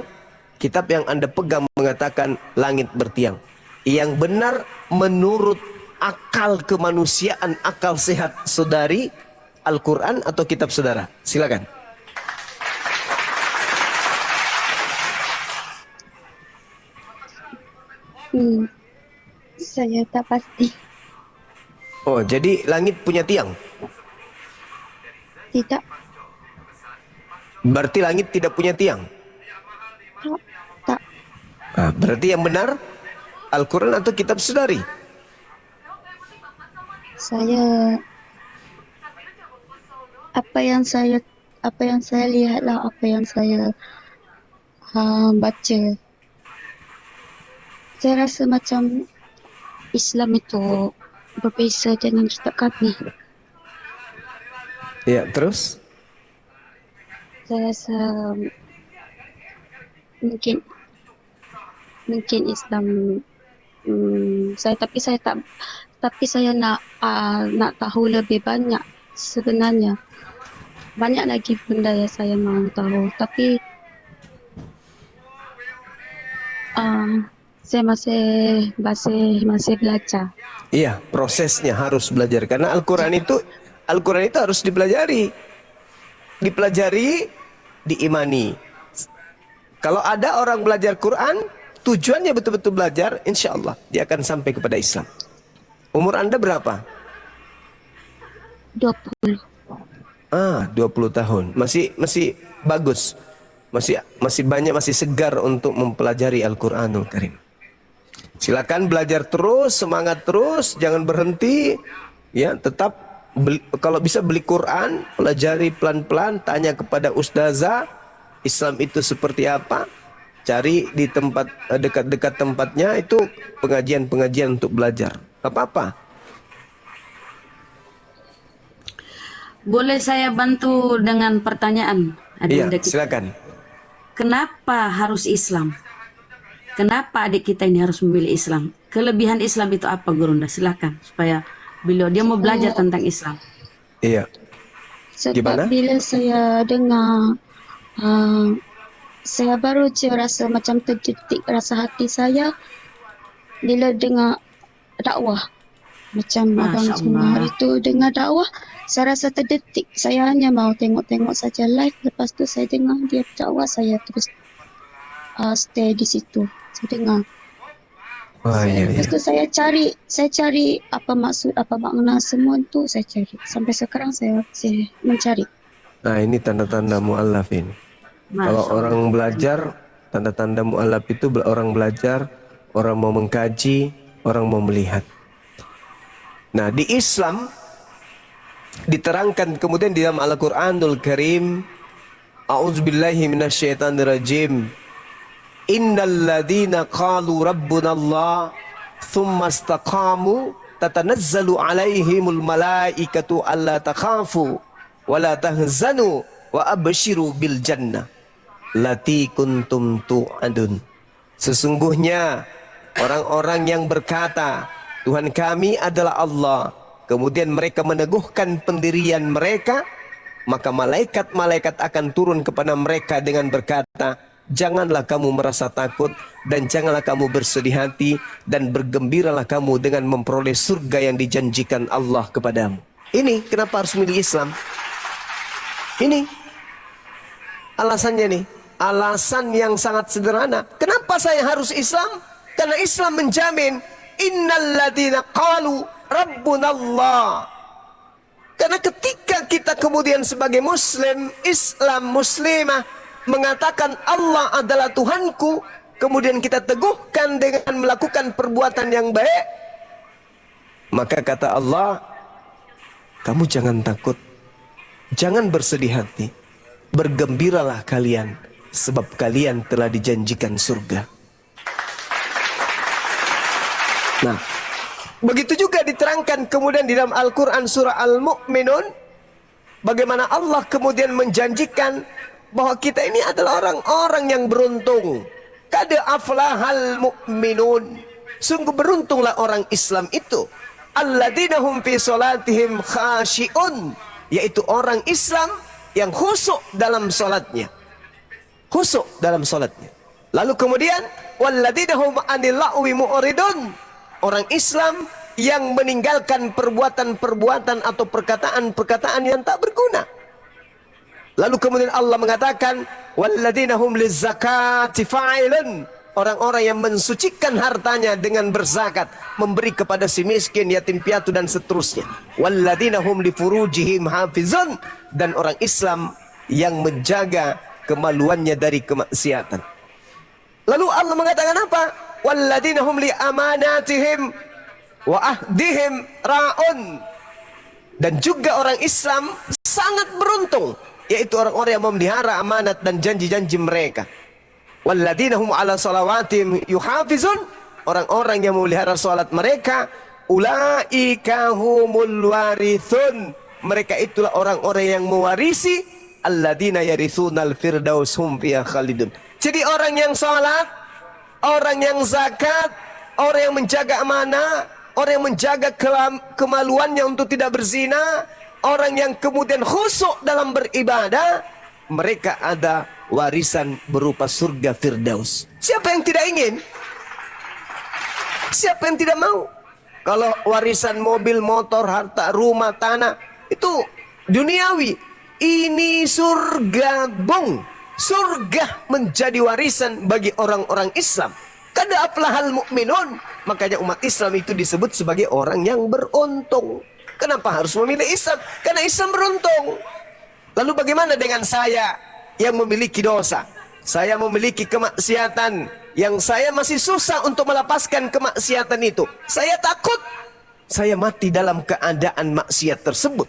Kitab yang Anda pegang mengatakan langit bertiang. Yang benar menurut akal kemanusiaan, akal sehat saudari, Al-Quran atau kitab saudara? Silakan. Saya tak pasti. Oh, jadi langit punya tiang? Tidak. Berarti langit tidak punya tiang? Tak. Nah, berarti yang benar Al-Quran atau kitab saudari? Saya apa yang saya lihat lah, apa yang saya baca. Saya rasa macam Islam itu berbeza dengan kitab kami. Ya, terus? Saya rasa mungkin Islam tapi saya nak tahu lebih banyak sebenarnya. Banyak lagi benda yang saya mahu tahu, tapi saya masih belajar. Iya, prosesnya harus belajar karena Al-Quran itu harus dipelajari, diimani. Kalau ada orang belajar Quran, tujuannya betul-betul belajar, insya Allah dia akan sampai kepada Islam. Umur Anda berapa? 20. 20 tahun. Masih bagus. Masih banyak, masih segar untuk mempelajari Al-Quranul Karim. Silakan belajar terus, semangat terus, jangan berhenti. Ya, tetap kalau bisa beli Quran, pelajari pelan-pelan, tanya kepada ustazah Islam itu seperti apa. Cari di tempat dekat-dekat tempatnya itu pengajian-pengajian untuk belajar. Apa-apa. Boleh saya bantu dengan pertanyaan? Iya, silakan. Kenapa harus Islam? Kenapa adik kita ini harus memilih Islam? Kelebihan Islam itu apa, Gurunda? Silakan supaya dia mau belajar tentang Islam. Iya. Sebab bila saya dengar, saya baru je rasa macam terdetik rasa hati saya bila dengar dakwah. Macam Abang Zumar itu dengar dakwah, saya rasa terdetik. Saya hanya mau tengok-tengok saja live. Lepas tu saya dengar dia dakwah, saya terus stay di situ. Saya dengar. Lepas tu saya cari apa maksud, apa makna semua tu saya cari. Sampai sekarang saya masih mencari. Nah, ini tanda-tanda mu'allaf ini. Kalau orang belajar, tanda-tanda mu'allaf itu orang belajar, orang mau mengkaji, orang mau melihat. Nah, di Islam diterangkan kemudian di dalam Al-Qur'anul Karim, a'udzubillahi minasyaitonirrajim. Innal ladzina qalu rabbunallah tsumma istaqamu tatanazzalu alaihimul malaikatu alla takhafu wa la tahzanu wa abshiru bil jannah lati kuntum tu'adun. Sesungguhnya orang-orang yang berkata Tuhan kami adalah Allah, kemudian mereka meneguhkan pendirian mereka, maka malaikat-malaikat akan turun kepada mereka dengan berkata, janganlah kamu merasa takut dan janganlah kamu bersedih hati dan bergembiralah kamu dengan memperoleh surga yang dijanjikan Allah kepadamu. Ini kenapa harus milih Islam? Ini alasannya nih, alasan yang sangat sederhana. Kenapa saya harus Islam? Karena Islam menjamin innalladzina qalu rabbunallah. Karena ketika kita kemudian sebagai muslim, Islam, muslimah mengatakan Allah adalah Tuhanku, kemudian kita teguhkan dengan melakukan perbuatan yang baik, maka kata Allah, kamu jangan takut, jangan bersedih hati, bergembiralah kalian, sebab kalian telah dijanjikan surga. Nah, begitu juga diterangkan kemudian di dalam Al-Quran surah Al-Mu'minun, bagaimana Allah kemudian menjanjikan bahwa kita ini adalah orang-orang yang beruntung. Qad aflahal mu'minun. Sungguh beruntunglah orang Islam itu. Alladzina hum fi salatihim khashi'un. Yaitu orang Islam yang khusyuk dalam salatnya. Khusyuk dalam salatnya. Lalu kemudian walladzina hum 'anil la'wi mu'ridun. Orang Islam yang meninggalkan perbuatan-perbuatan atau perkataan-perkataan yang tak berguna. Lalu kemudian Allah mengatakan walladzina hum lizzakati fa'ilun. Orang-orang yang mensucikan hartanya dengan berzakat, memberi kepada si miskin, yatim piatu dan seterusnya. Walladzina hum li furujihim hafizun. Dan orang Islam yang menjaga kemaluannya dari kemaksiatan. Lalu Allah mengatakan apa? Walladzina hum li amanatihim wa ahdihim ra'un. Dan juga orang Islam sangat beruntung, yaitu orang-orang yang memelihara amanat dan janji-janji mereka. Walladzina hum ala salawatihim yuhafizun, orang-orang yang memelihara salat mereka, ulaika humul warithun, mereka itulah orang-orang yang mewarisi, alladzina yarithunal firdaus hum fiha khalidun. Jadi orang yang salat, orang yang zakat, orang yang menjaga amanah, orang yang menjaga kemaluannya untuk tidak berzina, orang yang kemudian khusyuk dalam beribadah, mereka ada warisan berupa surga Firdaus. Siapa yang tidak ingin? Siapa yang tidak mau? Kalau warisan mobil, motor, harta, rumah, tanah, itu duniawi. Ini surga bung. Surga menjadi warisan bagi orang-orang Islam. Kada aflahal mu'minun. Makanya umat Islam itu disebut sebagai orang yang beruntung. Kenapa harus memilih Islam? Karena Islam beruntung. Lalu bagaimana dengan saya yang memiliki dosa? Saya memiliki kemaksiatan yang saya masih susah untuk melepaskan kemaksiatan itu. Saya takut saya mati dalam keadaan maksiat tersebut.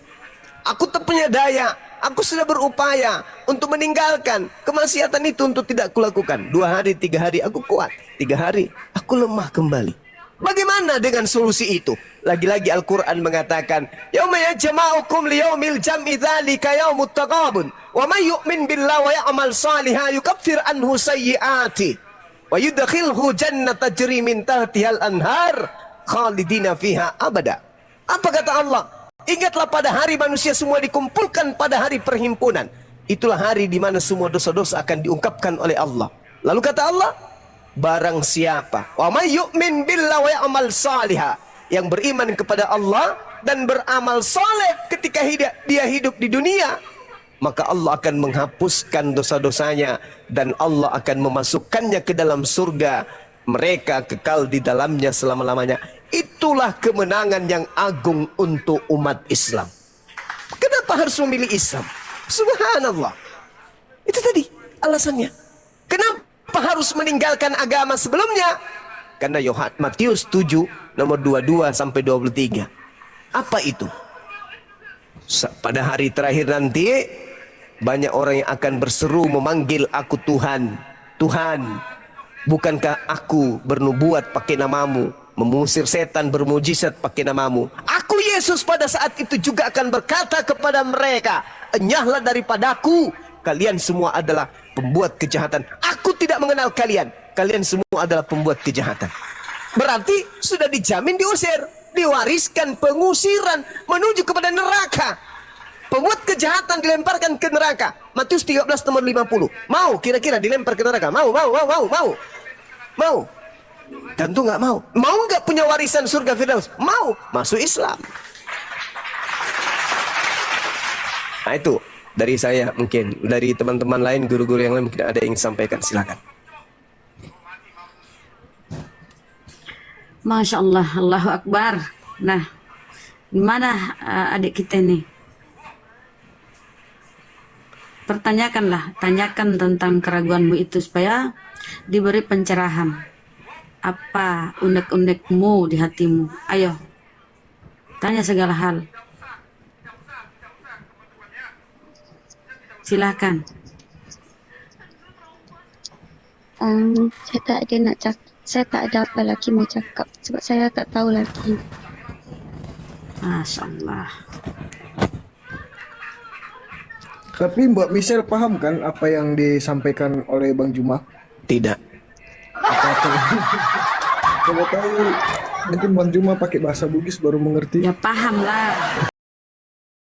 Aku tak punya daya. Aku sudah berupaya untuk meninggalkan kemaksiatan itu untuk tidak kulakukan. 2 hari, 3 hari aku kuat. 3 hari aku lemah kembali. Bagaimana dengan solusi itu? Lagi-lagi Al-Quran mengatakan, yauma yajma'ukum liyaumil jam'i dzalika yaumut taqabun. Wa may yu'min billahi wa ya'mal shalihan yukaffir anhu sayyi'ati wa yudkhilhu jannatan tajri min tahtiha al-anhar khalidina fiha abada. Apa kata Allah? Ingatlah pada hari manusia semua dikumpulkan pada hari perhimpunan. Itulah hari di mana semua dosa-dosa akan diungkapkan oleh Allah. Lalu kata Allah, barang siapa wa may yu'min billahi wa ya'mal shalihan, yang beriman kepada Allah dan beramal saleh ketika dia hidup di dunia, maka Allah akan menghapuskan dosa-dosanya dan Allah akan memasukkannya ke dalam surga. Mereka kekal di dalamnya selama-lamanya. Itulah kemenangan yang agung untuk umat Islam. Kenapa harus memilih Islam? Subhanallah. Itu tadi alasannya. Kenapa harus meninggalkan agama sebelumnya? Karena Matius 7 nomor 22 sampai 23. Apa itu? Pada hari terakhir nanti banyak orang yang akan berseru memanggil aku Tuhan. Tuhan, bukankah aku bernubuat pakai namamu, mengusir setan bermujizat pakai namamu? Aku Yesus pada saat itu juga akan berkata kepada mereka, enyahlah daripadaku, kalian semua adalah pembuat kejahatan. Aku tidak mengenal kalian. Kalian semua adalah pembuat kejahatan. Berarti sudah dijamin diusir, diwariskan pengusiran menuju kepada neraka. Pembuat kejahatan dilemparkan ke neraka. Matius 13 nomor 50. Mau kira-kira dilempar ke neraka? Mau. Tentu nggak mau. Mau nggak punya warisan surga Firdaus? Mau. Masuk Islam. Nah itu dari saya, mungkin dari teman-teman lain, guru-guru yang lain mungkin ada yang sampaikan, silakan. Masya Allah, Allahu Akbar. Nah, gimana adik kita ini? Tanyakan tentang keraguanmu itu supaya diberi pencerahan. Apa unek-unekmu di hatimu? Ayo, tanya segala hal. Silakan. Saya tak ada apa lagi mau cakap sebab saya tak tahu lagi. Masya Allah. Tapi Mbak Michelle paham kan apa yang disampaikan oleh Bang Juma? Tidak. Kalau tahu mungkin Bang Juma pakai bahasa Bugis baru mengerti. Ya paham lah.